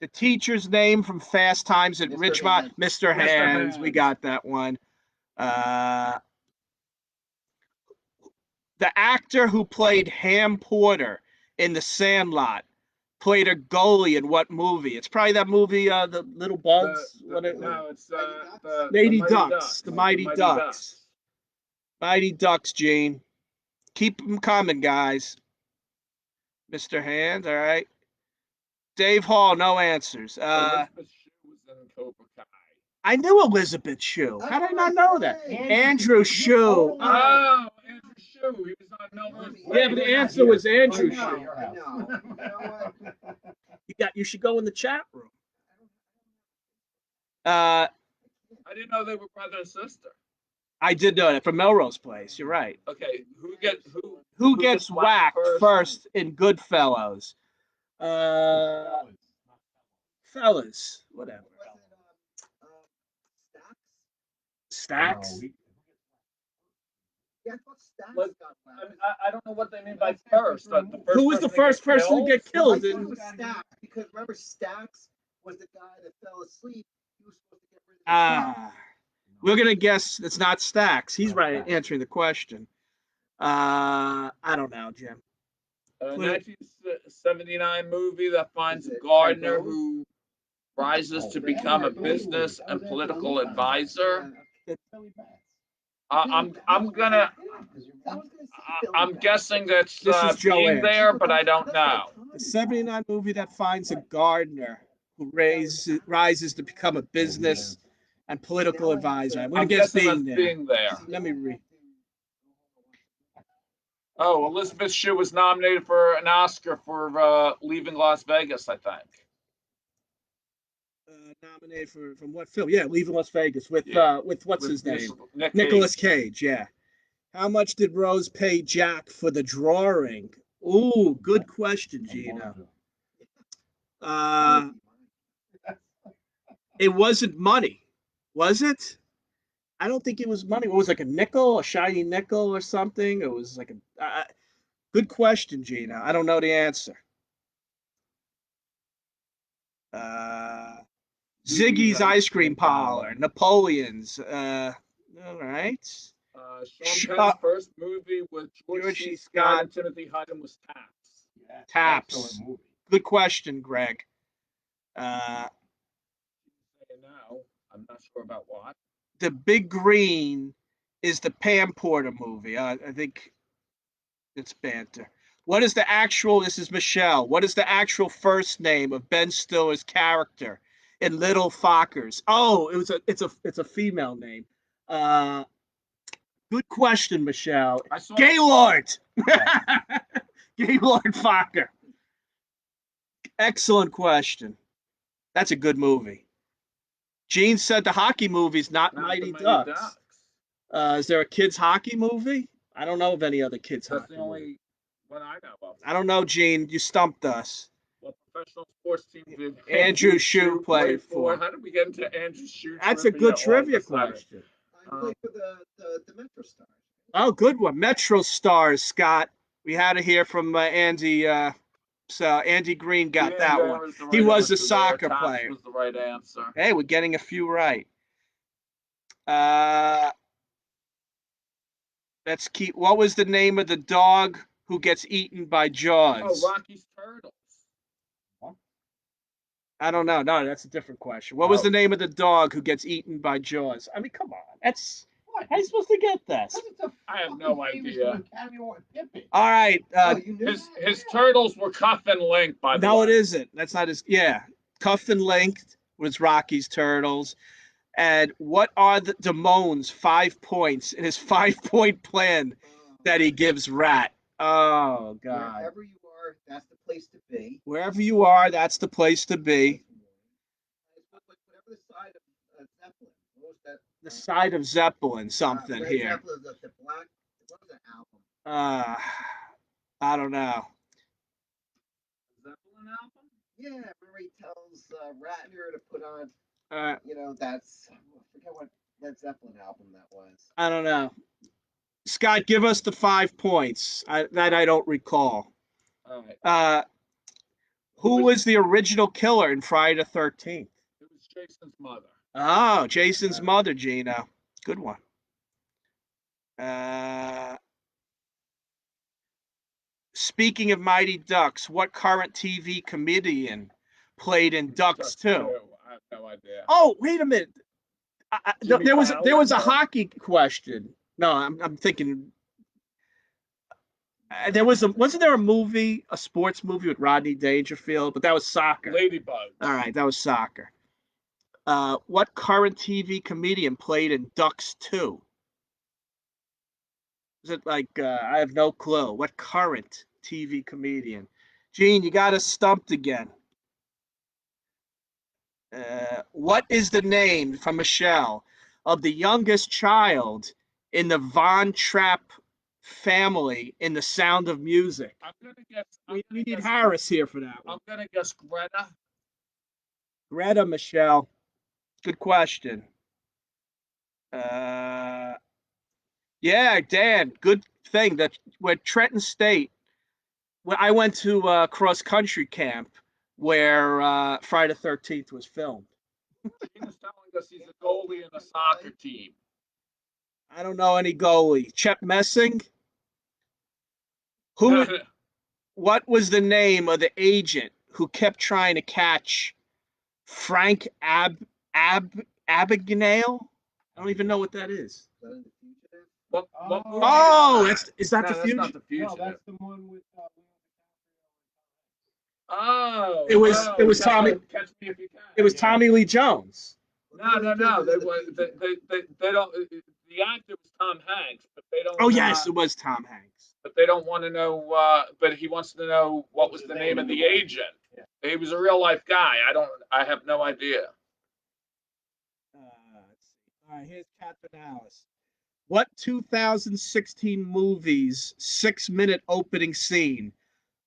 The teacher's name from Fast Times at Ridgemont, Mr. Hands. We got that one. The actor who played Ham Porter in The Sandlot played a goalie in what movie? It's probably that movie, The Little Bugs. No, it's the Mighty Ducks. The Mighty Ducks. Mighty Ducks, Gene. Keep them coming, guys. Mr. Hands, all right. Dave Hall, no answers. Elizabeth Shue was in Cobra Kai. I knew Elizabeth Shue. How did I not know that? Andrew Shue. Oh, Andrew Shue. He was on Melrose. Yeah, but the answer was Andrew I Shue. know. You should go in the chat room. I didn't know they were brother and sister. I did know that from Melrose Place. You're right. Okay, Who gets whacked first in Goodfellas? Fellas, whatever. Stacks. Yeah, I thought Stacks Look, got I, last. mean, I don't know what they mean by first. The first Who was the person to first person to get Well, I killed? thought it was Stacks because remember Stacks was the guy that fell asleep. He was supposed to get rid of the truck. We're gonna guess it's not Stacks. He's right answering the question. I don't know, Jim. A Put it- 1979 movie that finds Is a it gardener Typos? who rises to become a business and political advisor. I'm gonna I'm guessing that's This is being Joanne. there, but I don't know. The '79 movie that finds a gardener who rises to become a business and political advisor. I'm gonna I'm guess guessing that's being there. being there. Let me read. Oh, Elizabeth Shue was nominated for an Oscar for Leaving Las Vegas, I think. Nominated from what film? Yeah, Leaving Las Vegas with what's his name? Nicolas Cage. Yeah. How much did Rose pay Jack for the drawing? Ooh, good question, Gina. It wasn't money, was it? I don't think it was money. It was like a nickel, a shiny nickel or something. It was like a good question, Gina. I don't know the answer. Ziggy's ice cream parlor, Napoleon's. All right. Sean Penn's first movie with George C. Scott and Timothy Hutton was Taps. Taps. Good question, Greg. Now, I'm not sure about what. The Big Green is the Pam Porter movie. I think it's banter. What is the actual? This is Michelle. What is the actual first name of Ben Stiller's character in Little Fockers? Oh, it's a female name. Good question, Michelle. Gaylord. Gaylord Fokker. Excellent question. That's a good movie. Gene said the hockey movie's not Mighty Ducks. Is there a kids hockey movie? I don't know of any other kids That's hockey the only movie. one I know of. I don't know, Gene. You stumped us. What professional sports team did Andrew Shue played for? How did we get into Andrew Shue? That's a good trivia question. I played for the Metro Stars. Oh, good one. Metro Stars, Scott. We had to hear from Andy. So Andy Green got that one. He was a soccer player. Was the right answer. Hey, we're getting a few right. Let's keep. What was the name of the dog who gets eaten by Jaws? Oh, Rocky's Turtles. What? I don't know. No, that's a different question. What was the name of the dog who gets eaten by Jaws? I mean, come on. That's what? How are you supposed to get this? I have no idea. All right. His turtles were Cuff and Link, by the way. No, it isn't. That's not his. Yeah, Cuff and Link was Rocky's Turtles. And what are the Damone's 5 points in his 5-point plan that he gives Rat? Oh, God. Wherever you are, that's the place to be. Wherever you are, that's the place to be. Whatever the side of Zeppelin. What was that? The side of Zeppelin, something here. Zeppelin, the black. What was that album? I don't know. Zeppelin album? Yeah, remember he tells Ratner to put on. That's I forget what Led Zeppelin album that was. I don't know. Scott, give us the 5 points that I don't recall. All right. Who was the original killer in Friday the 13th? It was Jason's mother. Oh, Jason's mother, Gina. Good one. Speaking of Mighty Ducks, what current TV comedian played in Ducks 2? I have no idea. Oh, wait a minute. There was a hockey question. No, I'm thinking. Wasn't there a sports movie with Rodney Dangerfield? But that was soccer. Ladybug. All right, that was soccer. What current TV comedian played in Ducks 2? Is it like I have no clue? What current TV comedian? Gene, you got us stumped again. What is the name from Michelle of the youngest child in the Von Trapp family in The Sound of Music? I'm gonna guess. We need Harris here for that one. I'm gonna guess Greta. Greta, Michelle. Good question. Yeah, Dan, good thing that where Trenton State. Well, I went to cross country camp where Friday the 13th was filmed. Gene is telling us he's a goalie in a soccer team. I don't know any goalie. Chet Messing. Who? What was the name of the agent who kept trying to catch Frank Abagnale? I don't even know what that is. What movie? Oh, is that the that's fugitive? not the No, fugitive. that's the one with Oh, It was Tommy. Catch Me If You Can. It was Yeah. Tommy Lee Jones. No. They don't. The actor was Tom Hanks, but they don't. Oh yes, it was Tom Hanks. But they don't want to know. But he wants to know what was the name of the agent. Yeah. He was a real life guy. I have no idea. Let's see. All right, here's Catherine Alice. What 2016 movie's 6-minute opening scene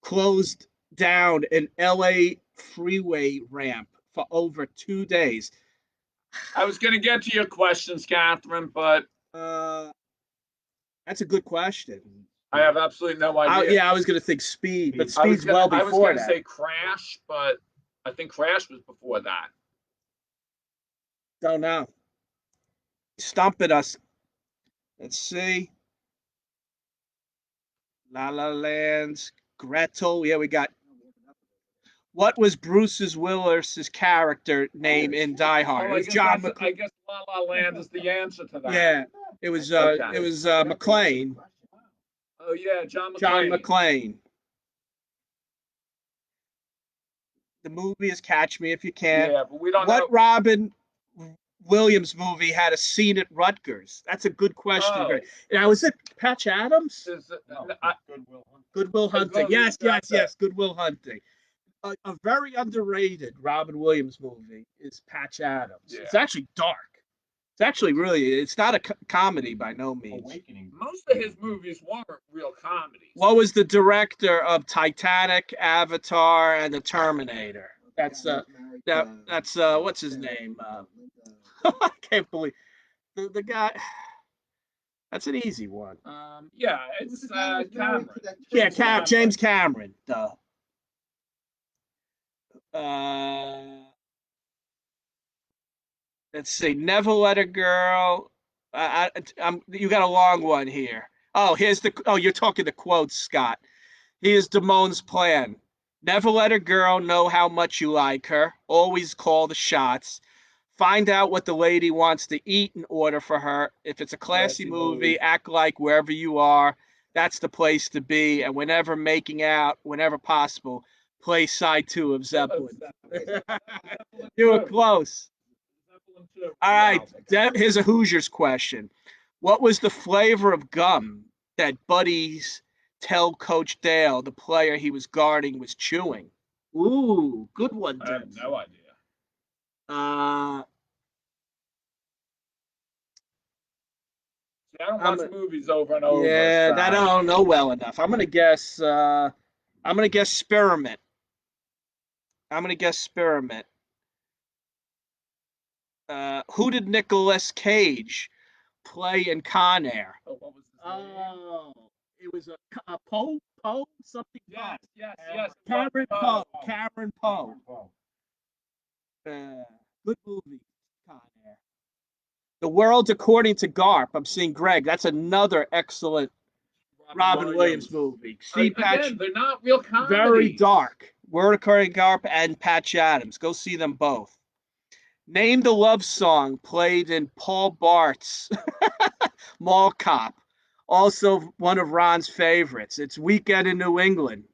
closed down an LA freeway ramp for over 2 days? I was going to get to your questions, Catherine, but That's a good question. I have absolutely no idea. Yeah, I was going to think Speed, but Speed's well before that. I was going to say Crash, but I think Crash was before that. Don't know. Stumping us. Let's see. La La Land's Gretel. Yeah, we got. What was Bruce Willis's character name in Die Hard? Oh, It was John. I guess La La Land is the answer to that. Yeah, it was. Okay. It was McClane. Oh yeah, John McClane. John McClane. The movie is Catch Me If You Can. Yeah, but we don't What know. Robin Williams movie had a scene at Rutgers? That's a good question. Oh. Now, is it Patch Adams? No, Goodwill Hunting. Goodwill Hunting. Yes. Goodwill Hunting. A very underrated Robin Williams movie is Patch Adams. Yeah. It's actually dark. It's actually really. It's not a comedy by no means. Awakening. Most of his movies weren't real comedies. What was the director of Titanic, Avatar, and The Terminator? That's what's his name? I can't believe the guy. That's an easy one. Yeah, it's Cameron. Yeah, James Cameron. Duh. Let's see. Never Let a Girl. You got a long one here. Oh, here's the. Oh, you're talking the quotes, Scott. Here's Damone's plan. Never let a girl know how much you like her. Always call the shots. Find out what the lady wants to eat and order for her. If it's a classy movie, act like wherever you are, that's the place to be. And whenever making out, whenever possible, play side 2 of Zeppelin. You were close. All right, here's a Hoosiers question. What was the flavor of gum that buddies tell Coach Dale the player he was guarding was chewing? Ooh, good one, I have no idea. See, I don't watch movies over and over. Yeah, so. that I don't know well enough. I'm gonna guess Spearmint. Who did Nicolas Cage play in Con Air? Oh, what was his name? It was a Poe something. Yes. Cameron Poe. Cameron Poe. Good movie, Con Air. The World According to Garp. I'm seeing Greg. That's another excellent Robin Williams movie. See, Again, they're not real comedies. Very dark. World According to Garp and Patch Adams. Go see them both. Name the love song played in Paul Bart's Mall Cop. Also one of Ron's favorites. It's Weekend in New England.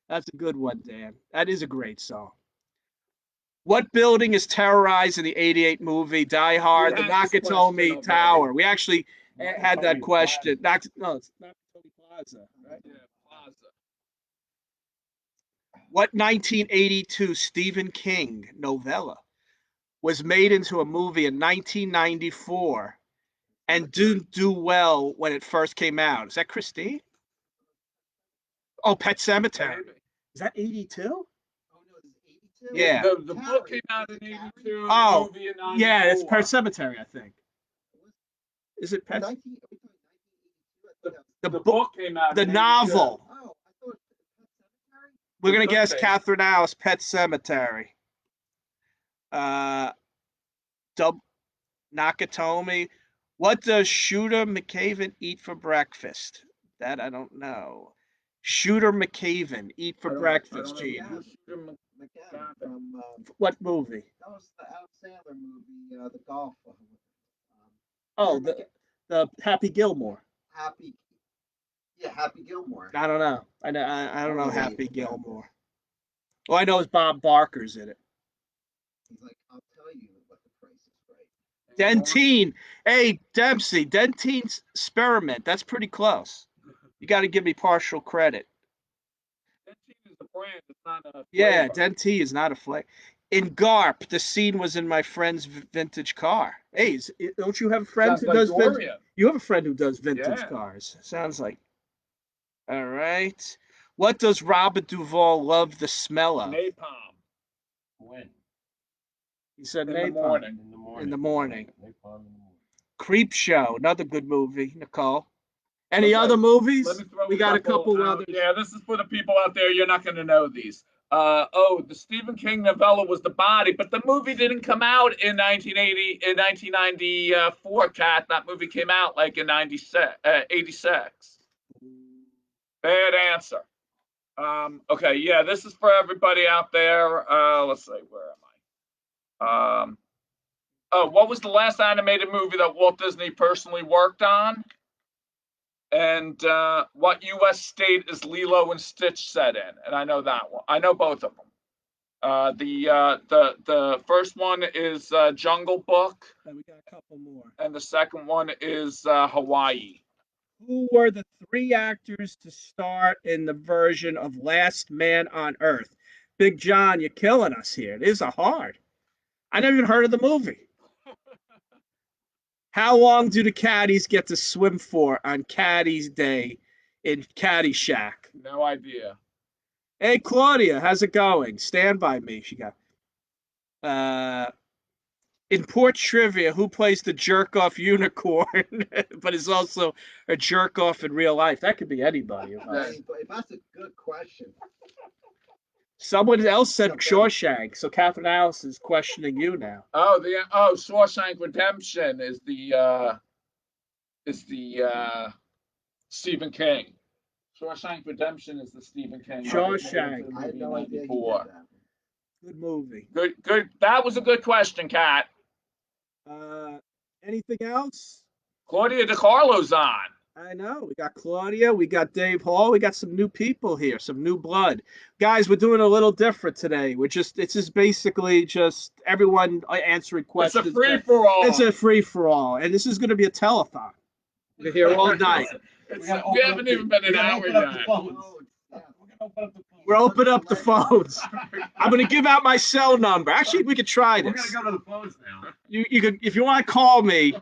That's a good one, Dan. That is a great song. What building is terrorized in the 88 movie Die Hard? The Nakatomi Tower. We actually had that question. It's Nakatomi Plaza, right? Yeah, Plaza. What 1982 Stephen King novella was made into a movie in 1994 and didn't do well when it first came out? Is that Christine? Oh, Pet Sematary. Is that 82? Yeah. The book came out in 82. Oh, the movie in 94. yeah, it's Pet Sematary, I think. Is it Pet? 1982, I think The The book came out. The in 82. novel. Oh, I thought it was Pet Cemetery. We're gonna It could guess be. Catherine Alice, Pet Cemetery. Dub Nakatomi. What does Shooter McCaven eat for breakfast? That I don't know. Shooter McCaven eat for I don't breakfast, know. Gene. Yeah. Shooter McCann from What movie? that was the Adam Sandler movie, the golf. Oh, the Happy Gilmore. Happy, yeah, Happy Gilmore. I don't know. I don't know Oh, Happy yeah. Gilmore. All I know is Bob Barker's in it. He's like, I'll tell you what the price is right. Dentine. Hey, Dempsey, Dentine's Spearmint. That's pretty close. You got to give me partial credit. Dentine is a brand. It's not a flavor. Yeah, Dentine is not a flavor. In Garp, the scene was in my friend's vintage car. Hey, don't you have a friend Sounds who like does vintage? Dorian. You have a friend who does vintage Yeah. cars. Sounds like. All right. What does Robert Duvall love the smell of? Napalm. When? He said In napalm. the morning. In the morning. In the morning. Napalm in the morning. Creep Show, another good movie. Nicole. Any Okay, other movies? Let me throw We got a couple out. others. Yeah, this is for the people out there. You're not going to know these. The Stephen King novella was The Body, but the movie didn't come out in 1994. Cat, that movie came out like in 86. Bad answer. Okay, yeah, this is for everybody out there. Let's see, where am I? What was the last animated movie that Walt Disney personally worked on? And what U.S. state is Lilo and Stitch set in? And I know that one. I know both of them. The first one is Jungle Book, And we got a couple more. and the second one is Hawaii. Who were the three actors to star in the version of Last Man on Earth? Big John, you're killing us here. These are hard. I never even heard of the movie. How long do the caddies get to swim for on Caddies Day in Caddy Shack? No idea. Hey, Claudia, how's it going? Stand by me. She got. In Porch Trivia, who plays the jerk off unicorn, but is also a jerk off in real life? That could be anybody. If that's a good question. Someone else said Shawshank, so Catherine Alice is questioning you now. Shawshank Redemption is the Stephen King. Shawshank Redemption is the Stephen King. Shawshank. I had no idea he did that. Good movie. Good. That was a good question, Kat. Anything else? Claudia DiCarlo's on. I know. We got Claudia. We got Dave Hall. We got some new people here, some new blood. Guys, we're doing a little different today. It's just basically just everyone answering questions. It's a free for all. It's a free for all. And this is going to be a telethon. We're here all night. We haven't even been an hour yet. We're opening up the phones. I'm going to give out my cell number. Actually, we could try this. We're going to go to the phones now. You could, if you want to call me,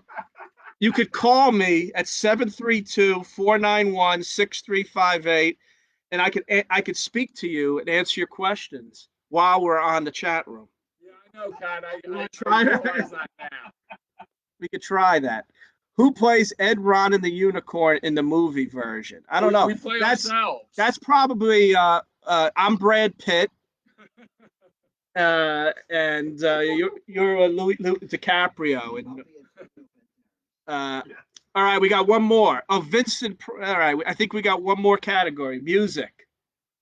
you could call me at 732-491-6358, and I could speak to you and answer your questions while we're on the chat room. Yeah, I know, Kat. I try realize that now. We could try that. Who plays Ed, Ron, and the Unicorn in the movie version? I don't know. We play ourselves. That's probably I'm Brad Pitt. And you're Louis DiCaprio. And all right, we got one more. Oh, Vincent. All right, I think we got one more category. Music.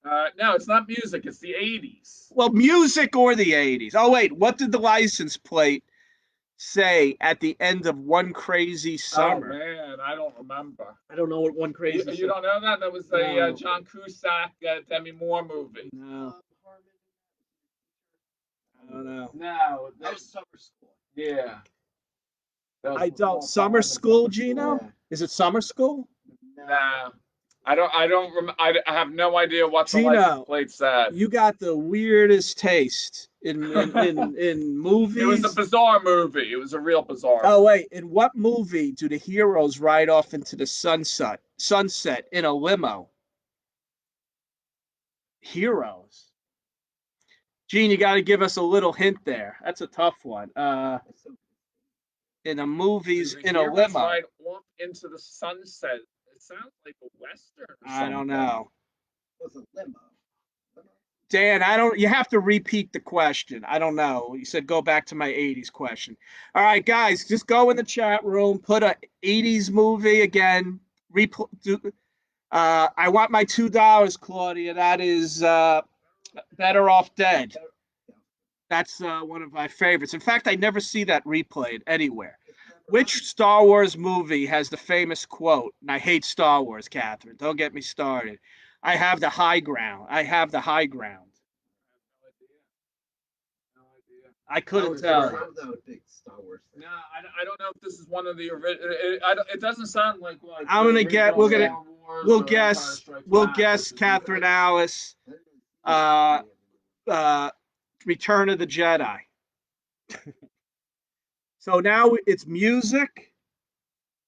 No, it's not music. It's the 80s. Well, music or the 80s. Oh, wait. What did the license plate say at the end of One Crazy Summer? Oh, man. I don't remember. I don't know what One Crazy Summer. You don't know that? That was a John Cusack, Demi Moore movie. No. I don't know. No. That was Summer School. Yeah. I don't. Summer School, Gino? Yeah. Is it Summer School? Nah. I have no idea what the license plate said. You got the weirdest taste in movies. It was a bizarre movie. It was a real bizarre movie. Oh, wait. In what movie do the heroes ride off into the sunset in a limo? Heroes. Gene, you got to give us a little hint there. That's a tough one. in the movies The in a Heroes limo. Ride Off into the Sunset. It sounds like a Western or I don't something. know. It was a limo. Dan, you have to repeat the question. I don't know. You said go back to my 80s question. All right, guys, just go in the chat room, put a 80s movie again. I want my $2, Claudia. That is Better Off Dead. That's one of my favorites. In fact, I never see that replayed anywhere. Which Star Wars movie has the famous quote? And I hate Star Wars, Catherine. Don't get me started. I have the high ground. I have the high ground. No idea. I couldn't tell. I'm not a big Star Wars fan. No, I don't know if this is one of the original. It doesn't sound like. I'm gonna get. We'll guess. We'll guess. Catherine Alice. Return of the Jedi. So now it's music.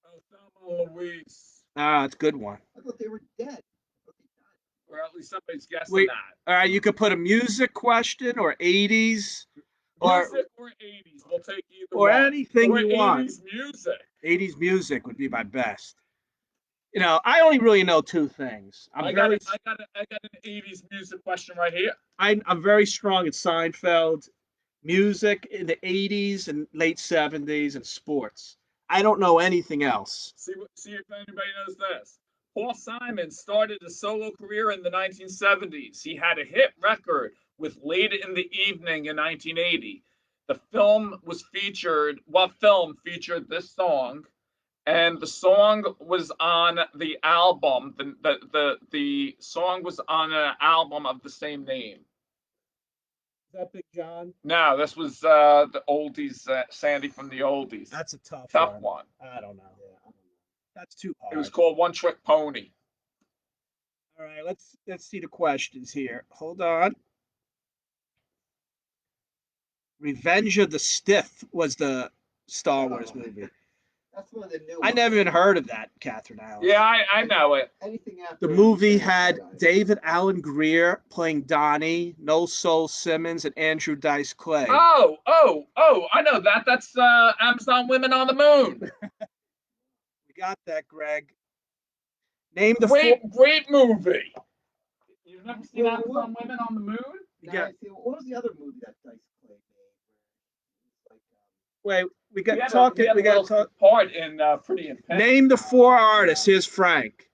Oh, Thelma and Louise. Ah, it's a good one. I thought they were dead. Or at least somebody's guessing Wait, that. all right, you could put a music question or 80s. Music or 80s. We'll take either or one. anything or you 80s want. music. 80s music would be my best. You know, I only really know two things. I got an 80s music question right here. I'm very strong at Seinfeld, music in the 80s and late 70s, and sports. I don't know anything else. See if anybody knows this. Paul Simon started a solo career in the 1970s. He had a hit record with Late in the Evening in 1980. Film featured this song, and the song was on the album. The song was on an album of the same name. Is that Big John? No, this was the oldies, Sandy from the Oldies. That's a tough one. I don't know. That's too hard. It was called One Trick Pony. All right, let's see the questions here. Hold on. Revenge of the Sith was the Star Wars movie. That's one of the new I never even heard of that, Catherine Alice. Yeah, I know it. Anything after The movie had David Alan Grier playing Donnie, Noel Soul Simmons, and Andrew Dice Clay. Oh, I know that. That's Amazon Women on the Moon. We got that, Greg. Name the great movie. You've never seen Amazon Women on the Moon? Yeah. What was the other movie that Dice Clay made? Wait, we got to talk. We got to talk. Part in Pretty in Pink. Name the 4 artists. Here's Frank.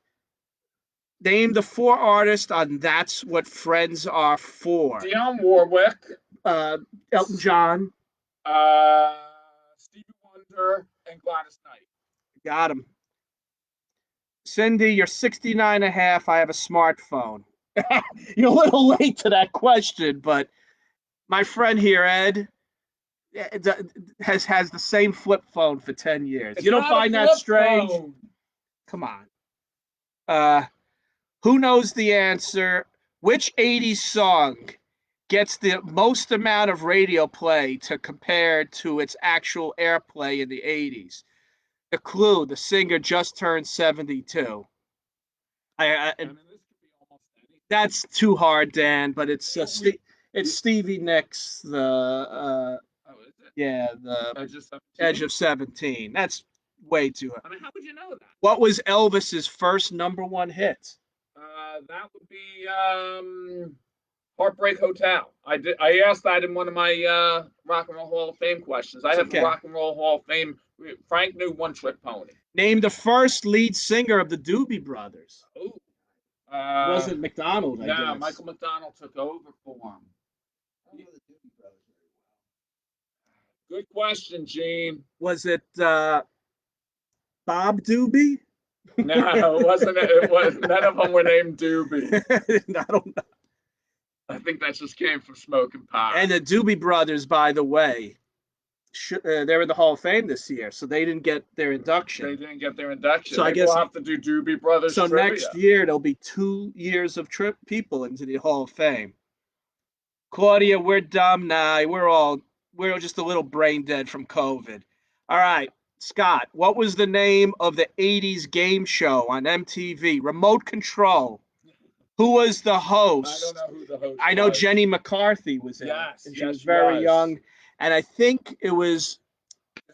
Name the 4 artists on That's What Friends Are For. Dionne Warwick. Elton John. Stevie Wonder and Gladys Knight. Got him. Cindy, you're 69 and a half. I have a smartphone. You're a little late to that question, but my friend here, Ed, has the same flip phone for 10 years. You don't find that strange? Phone. Come on. Who knows the answer? Which 80s song gets the most amount of radio play compared to its actual airplay in the 80s? The clue, the singer just turned 72. That's too hard, Dan, but it's Stevie Nicks, the Edge of 17. That's way too hard. I mean, how would you know that? What was Elvis's first #1 hit? That would be Heartbreak Hotel. I asked that in one of my Rock and Roll Hall of Fame questions. I have the Rock and Roll Hall of Fame. Frank knew One Trick Pony. Name the first lead singer of the Doobie Brothers. Oh. It wasn't McDonald, I guess. Michael McDonald took over for him. Good question, Gene. Was it Bob Doobie? No, it wasn't. It was none of them were named Doobie. I don't know. I think that just came from smoking pot. And the Doobie Brothers, by the way, they're in the Hall of Fame this year, so they didn't get their induction. So I guess we'll have to do Doobie Brothers. So trivia. Next year there'll be 2 years of people into the Hall of Fame. Claudia, we're dumb now. We're just a little brain dead from COVID. All right, Scott, what was the name of the 80s game show on MTV? Remote Control. Who was the host? I don't know who the host was. I know Jenny McCarthy was in it. And she was very young. And I think it was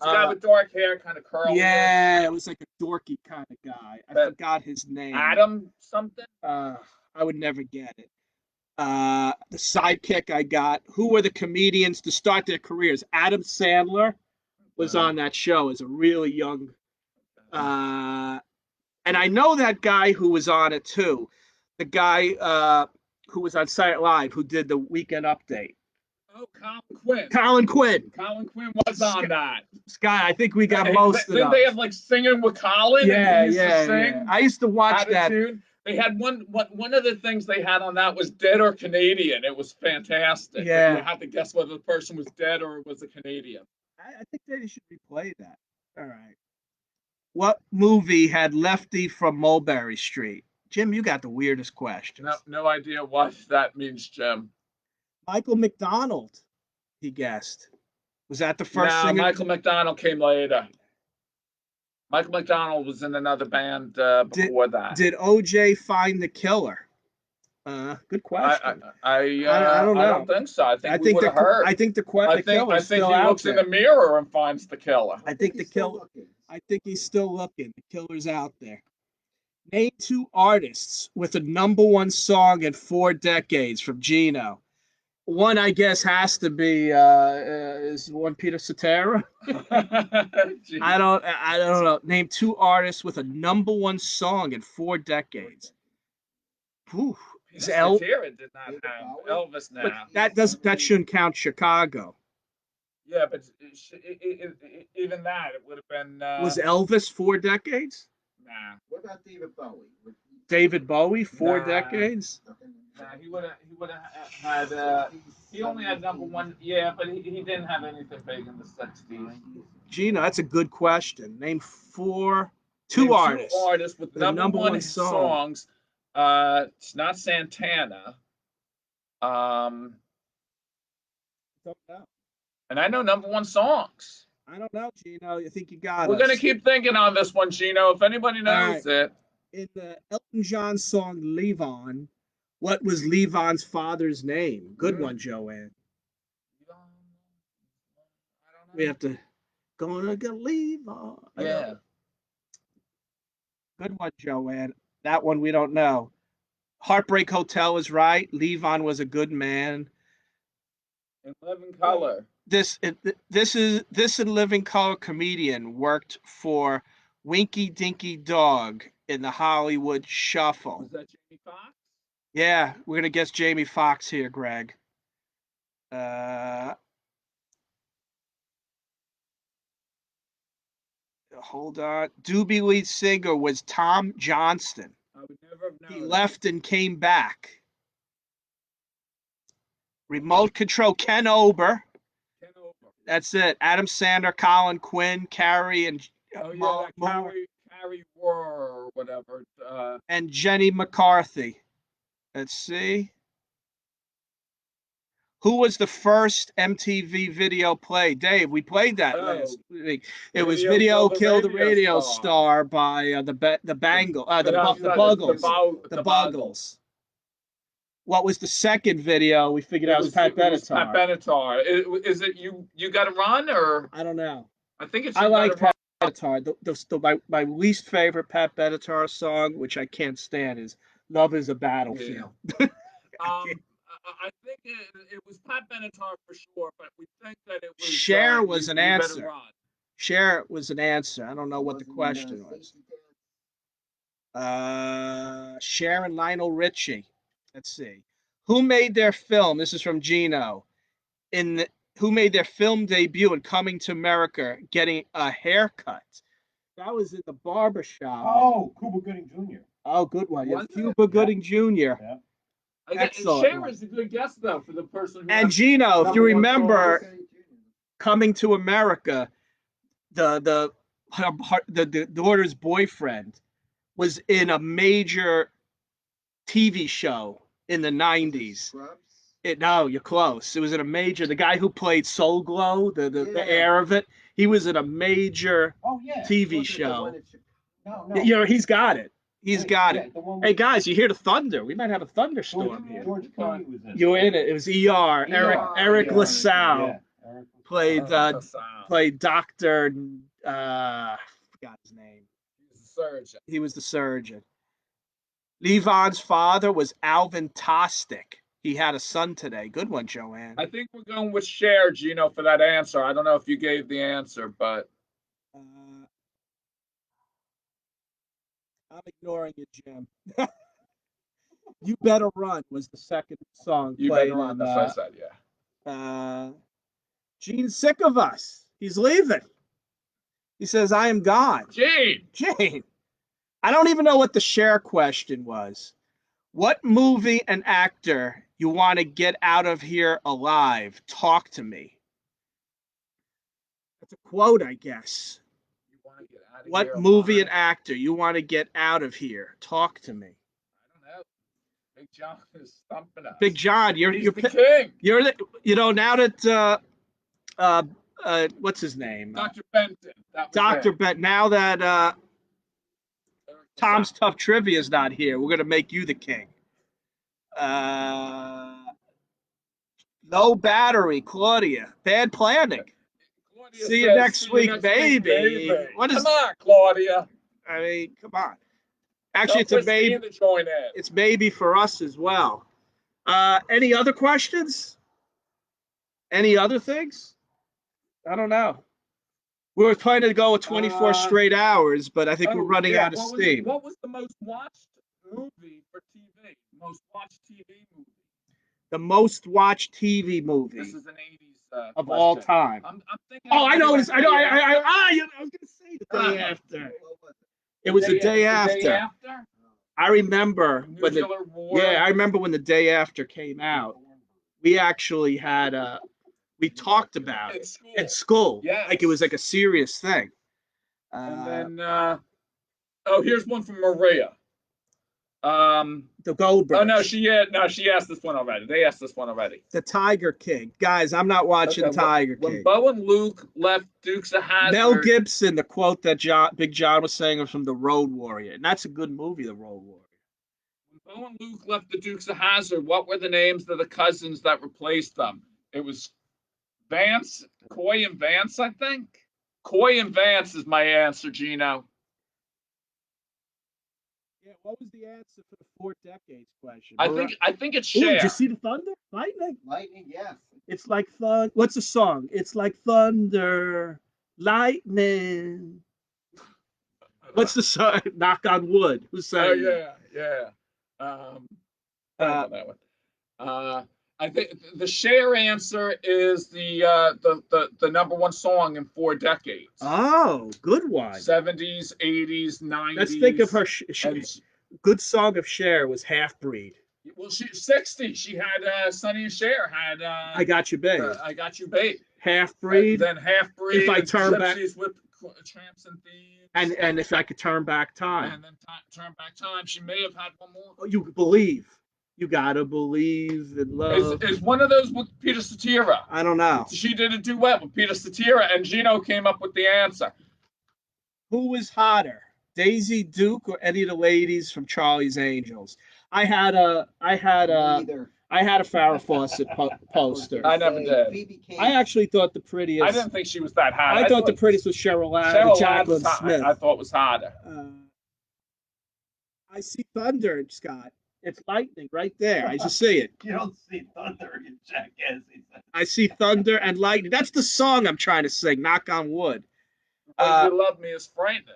It's a guy with dark hair, kind of curly. Yeah, it was like a dorky kind of guy. I forgot his name. Adam something? I would never get it. The sidekick I got. Who were the comedians to start their careers? Adam Sandler was on that show as a really young. And I know that guy who was on it too. The guy who was on Saturday Night Live who did the Weekend Update. Oh, Colin Quinn. Colin Quinn. Colin Quinn was on that. Scott, I think we got most of them. Didn't they have like singing with Colin? Yeah, and he used to sing yeah. I used to watch Attitude. That. They had one of the things they had on that was dead or Canadian. It was fantastic. Yeah. You had to guess whether the person was dead or was a Canadian. I think they should replay that. All right. What movie had Lefty from Mulberry Street? Jim, you got the weirdest questions. No idea what that means, Jim. Michael McDonald, he guessed. Was that the first singer? No, Michael McDonald came later. Michael McDonald was in another band before that. Did OJ find the killer? Good question. I don't know. I don't think so. I think we would have heard. I think the killer is still out there. I think he looks in the mirror and finds the killer. I think the killer. I think he's still looking. The killer's out there. Name 2 artists with a #1 song in 4 decades from Gino. One, I guess, has to be is one Peter Cetera. I don't know. Name 2 artists with a #1 song in 4 decades. Whew. Cetera did not have Elvis now. But that shouldn't count Chicago. Yeah, but even that, it would have been. Was Elvis 4 decades? Nah. What about David Bowie? David Bowie 4 decades? Nah, he would have had. He only had #1. Yeah, but he didn't have anything big in the '60s. Gina, that's a good question. Name 2 artists. 2 artists with #1 songs. It's not Santana. Don't know. And I know #1 songs. I don't know, Gino. I think you got it. We're gonna keep thinking on this one, Gino. If anybody knows it. In the Elton John song "Levon," what was Levon's father's name? Good one, Joanne. I don't know. We have to gonna get Levon. Yeah. Good one, Joanne. That one we don't know. Heartbreak Hotel is right. Levon was a good man. In Living Color. This in Living Color comedian worked for Winky Dinky Dog in the Hollywood Shuffle. Was that Jamie Foxx? Yeah, we're gonna guess Jamie Foxx here, Greg. Hold on. Doobie lead singer was Tom Johnston. I would never have known. He left and came back. Remote control, Ken Ober. That's it. Adam Sandler, Colin Quinn, Carrie, and Carrie or whatever. And Jenny McCarthy. Let's see. Who was the first MTV video play? Dave, we played that last week. It was Video Killed the Radio Star by the Buggles. What was the second video? We figured out was Pat Benatar. Pat Benatar. Is it you got to run or? I don't know. I think it's. I like Pat Benatar. My least favorite Pat Benatar song, which I can't stand, is "Love Is a Battlefield." Yeah. I think it was Pat Benatar for sure, but we think that it was. Cher was an answer. Cher was an answer. I don't know what the question was. Cher and Lionel Richie. Let's see. Who made their film? This is from Gino. Who made their film debut in Coming to America, getting a haircut? That was in the barbershop. Oh, Cuba Gooding Jr. Oh, good one. Yeah, Cuba Gooding Jr. Yeah. Excellent. Cher is a good guess though for the person. And Gino, if you remember, Coming to America, the daughter's boyfriend was in a major TV show in the 90s. No, you're close. It was in a major. The guy who played Soul Glow, the heir of it, he was in a major TV show. No. You know, he's got it. He's got it. Hey guys, you hear the thunder? We might have a thunderstorm here. George Clooney was in it. You were in it. It was ER. Eric LaSalle played Sound. played Doctor. Forgot his name. He was a surgeon. He was the surgeon. Levon's father was Alvin Tostic. He had a son today. Good one, Joanne. I think we're going with Cher, Gino, for that answer. I don't know if you gave the answer, but I'm ignoring you, Jim. You Better Run was the second song you played. better run. That's what I said. Yeah. Gene's sick of us. He's leaving. He says, I am gone. Gene. I don't even know what the Cher question was. What movie and actor you want to get out of here alive? Talk to me. That's a quote, I guess. You want to get out of What here movie alive? and actor you want to get out of here? Talk to me. I don't know. Big John is stumping us. Big John, you're the king. You're the, now that what's his name? Dr. Benton. Dr. Benton. Now that Tom's Tough Trivia is not here, we're gonna make you the king. No battery, Claudia. Bad planning. Claudia See you says, next week, baby. What is? Come on, Claudia. I mean, come on. Actually, Tell it's a baby. Christine to join in. It's maybe for us as well. Any other questions? Any other things? I don't know. We were planning to go with 24 straight hours, but I think we're running out of steam. What was the most watched movie for TV? Most watched TV movie. The most watched TV movie. This is an 80s of question. all time. I'm thinking. Oh, I know. I was going to say the day after. It was the day after. I remember when I remember when the day after came out. We actually had we talked about it in school. Yeah, like it was like a serious thing. And then here's one from Maria. The Goldbergs. Oh no, she asked this one already. They asked this one already. The Tiger King. Guys, I'm not watching Tiger King. When Bo and Luke left Dukes of Hazzard. Mel Gibson, the quote that Big John was saying was from The Road Warrior. And that's a good movie, The Road Warrior. When Bo and Luke left the Dukes of Hazzard, what were the names of the cousins that replaced them? It was Vance, Coy and Vance, I think. Coy and Vance is my answer, Gino. Yeah, what was the answer for the 4 decades question? I think it's Cher. Did you see the thunder? Lightning? Lightning, yes. It's like thunder. What's the song? It's like thunder, lightning. What's the song? Knock on wood. Who's saying? Oh yeah. I know that one. I think the Cher answer is the number one song in 4 decades. Oh, good one. 70s, 80s, 90s. Let's think of her. Good song of Cher was Half Breed. Well, she's 60. She had Sonny and Cher had I Got You, Babe. I Got You, Babe. Half Breed. Then Half Breed. If I turn back. With Tramps and Thieves. And if I could turn back time. And then turn back time. She may have had one more. Oh, you believe. You gotta believe in love. Is one of those with Peter Cetera? I don't know. She did a duet with Peter Cetera, and Gino came up with the answer. Who was hotter, Daisy Duke or any of the ladies from Charlie's Angels? I had a Farrah Fawcett poster. I never did. I actually thought the prettiest. I didn't think she was that hot. I thought the prettiest was Cheryl Jacqueline Smith. I thought was hotter. I see thunder, Scott. It's lightning right there. I just see it. You don't see thunder, you jackass. I see thunder and lightning. That's the song I'm trying to sing. Knock on wood. You Love Me is frightening.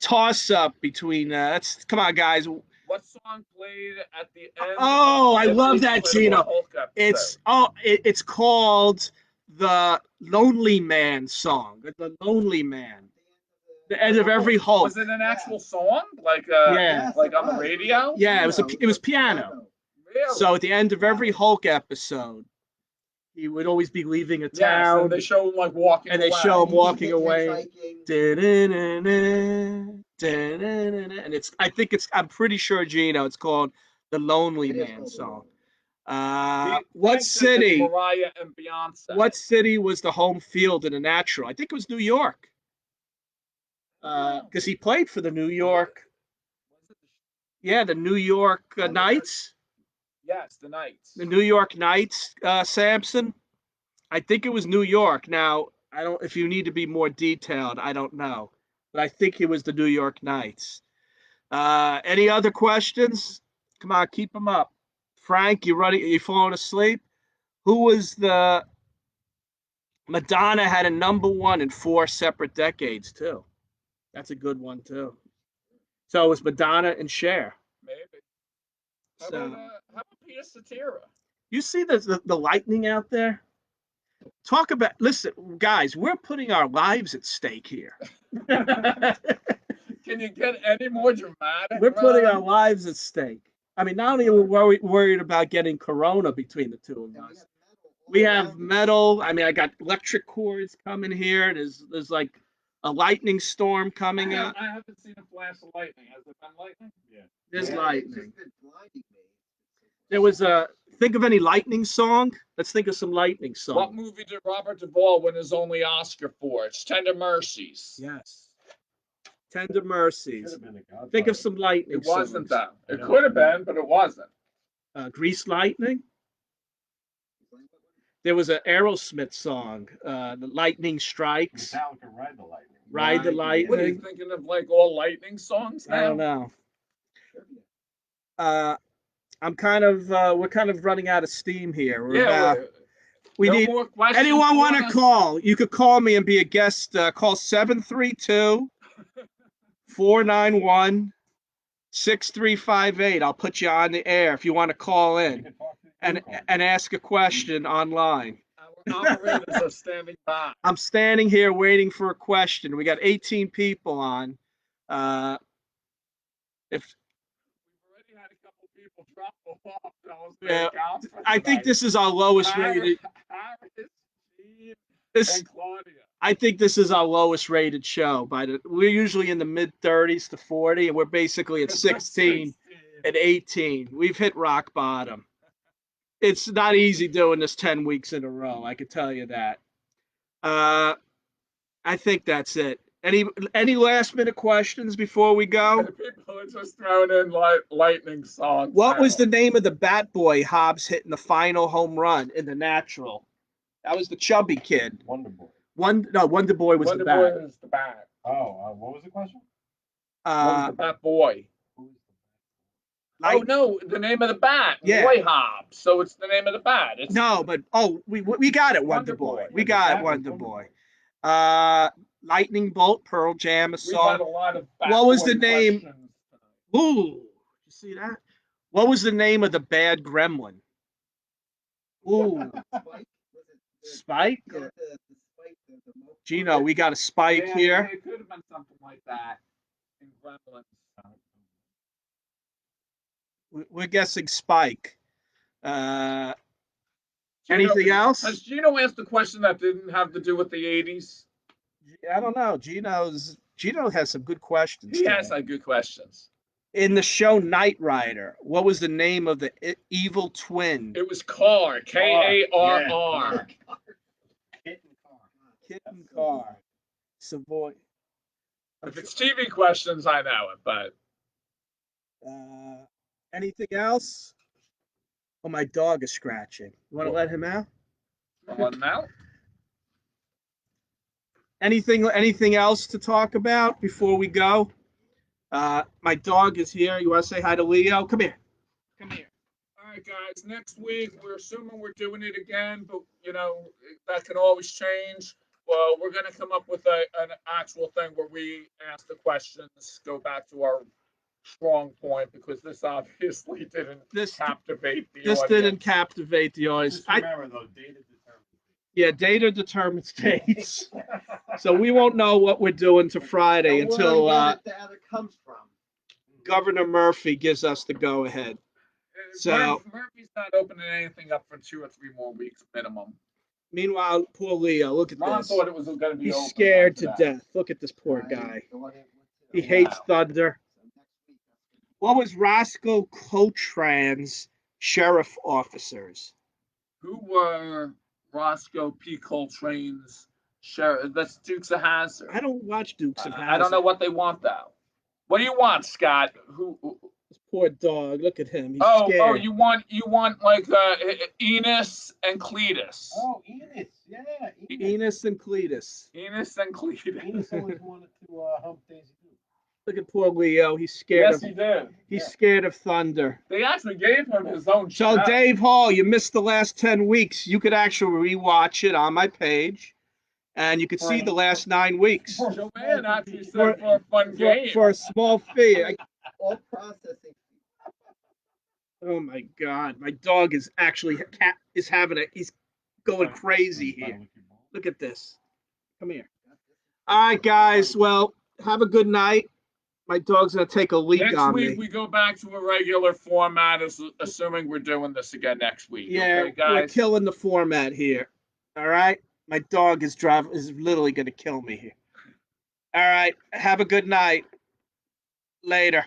Toss up between. Come on, guys. What song played at the end? Oh, I love that, Gino. It's called the Lonely Man song. The Lonely Man. The end of every Hulk. Was it an actual song, like on the radio? Yeah, it was piano. Really? So at the end of every Hulk episode, he would always be leaving a town. Yes, and they show him like walking. And they show him walking away. And I'm pretty sure, Gino, it's called the Lonely Man song. What city? Mariah and Beyonce. What city was the home field in The Natural? I think it was New York. Because he played for the New York. Yeah, the New York Knights. Yes, the Knights. The New York Knights, Samson. I think it was New York. Now, I don't. If you need to be more detailed, I don't know, but I think it was the New York Knights. Any other questions? Come on, keep them up. Frank, you ready? You falling asleep? Who was the Madonna had a #1 in 4 separate decades too. That's a good one too. So it was Madonna and Cher. Maybe. So How about Peter Cetera? you see the lightning out there? Talk about listen, guys, we're putting our lives at stake here. Can you get any more dramatic? We're putting our lives at stake. I mean, not only are we worried about getting corona between the two of us, we have metal. I mean, I got electric cords coming here. There's like a lightning storm coming up. I haven't seen a flash of lightning. Has it been lightning? Yeah. There's Yeah, lightning. It's just been blinding me. There was a think of any lightning song. Let's think of some lightning songs. What movie did Robert Duvall win his only Oscar for? It's Tender Mercies. Yes. Tender Mercies. Could have been The Godfather. Think of some lightning It wasn't songs. that. It could have been, but it wasn't. Grease Lightning. There was an Aerosmith song, "The Lightning Strikes." Metallica, Ride the Lightning. Ride the What are you Lightning. thinking of? Like all lightning songs now? I don't know. I'm kind of we're kind of running out of steam here. Yeah. We no need more questions. anyone want for to us? call? You could call me and be a guest. Call 732-491-6358. I'll put you on the air if you want to call You in can talk to and Google. and ask a question online. Our operators are standing by. I'm standing here waiting for a question. We got 18 people on. If We've already had a couple people drop off. Yeah, I think this is our lowest rated. Harris, Steve, This and Claudia. I think this is our lowest rated show. We're usually in the mid 30s to 40, and we're basically at 16 and 18. We've hit rock bottom. It's not easy doing this 10 weeks in a row. I can tell you that. I think that's it. Any last minute questions before we go? People are just throwing in lightning songs. What was the name of the bat boy Hobbs hit in the final home run in the Natural? That was the chubby kid. Wonder Boy. Wonder Boy was Wonder the bat. Boy was the bat. Oh, what was the question? What was the bat boy? Oh no, the name of the bat. Yeah. Boy Hobbs. So it's the name of the bat. It's No, but we got it, Wonder Boy. We got it, Wonder Boy. Lightning Bolt, Pearl Jam, a We've song. had a lot of bat What was boy the name? questions tonight. Ooh, you see that? What was the name of the bad gremlin? Ooh, Spike? Yeah, the spike. Gino, we got a Spike Yeah, here. it could have been something like that in Gremlins. We're guessing Spike. Gino, Anything else? Has Gino asked a question that didn't have to do with the 80s? I don't know. Gino has some good questions. He has had good questions. In the show Knight Rider, what was the name of the evil twin? It was Carr, K-A-R-R. Kitten Carr. Savoy. If it's TV questions, I know it, but Anything else? Oh, my dog is scratching. You want to let him out? well, now Anything else to talk about before we go? My dog is here. You want to say hi to Leo? Come here. Come here. All right, guys. Next week, we're assuming we're doing it again, but that can always change. Well, we're going to come up with an actual thing where we ask the questions, go back to our strong point, because this obviously didn't captivate the audience. This didn't captivate the audience. Just remember, though, data determines. Yeah, data determines dates. So we won't know what we're doing to Friday until data comes from. Governor Murphy gives us the go ahead. So Murphy's not opening anything up for 2 or 3 more weeks minimum. Meanwhile, poor Leo, look at Ron this. thought it was going to be. He's scared to death. Look at this poor guy. He hates thunder. What was Roscoe Coltrane's sheriff officers? Who were Roscoe P. Coltrane's sheriff? That's Dukes of Hazzard. I don't watch Dukes of Hazzard. I don't know what they want though. What do you want, Scott? This poor dog. Look at him. He's scared. Oh, you want like Enos and Cletus. Oh, Enos. Yeah, Enos and Cletus. Enos and Cletus. Enos always wanted to hump Daisy Duke. Look at poor Leo. He's scared Yes, of. he did. He's scared of thunder. They actually gave him his own So show. Dave Hall, you missed the last 10 weeks. You could actually rewatch it on my page, and you could see the last 9 weeks Joanne actually said for a fun game. for a small fee. All processing. Oh my God, my dog is actually he's going crazy here. Look at this. Come here. All right, guys. Well, have a good night. My dog's gonna take a leak Next on week me. we go back to a regular format, assuming we're doing this again next week. Yeah, okay, guys? we're killing the format here. All right, my dog is literally gonna kill me here. All right, have a good night. Later.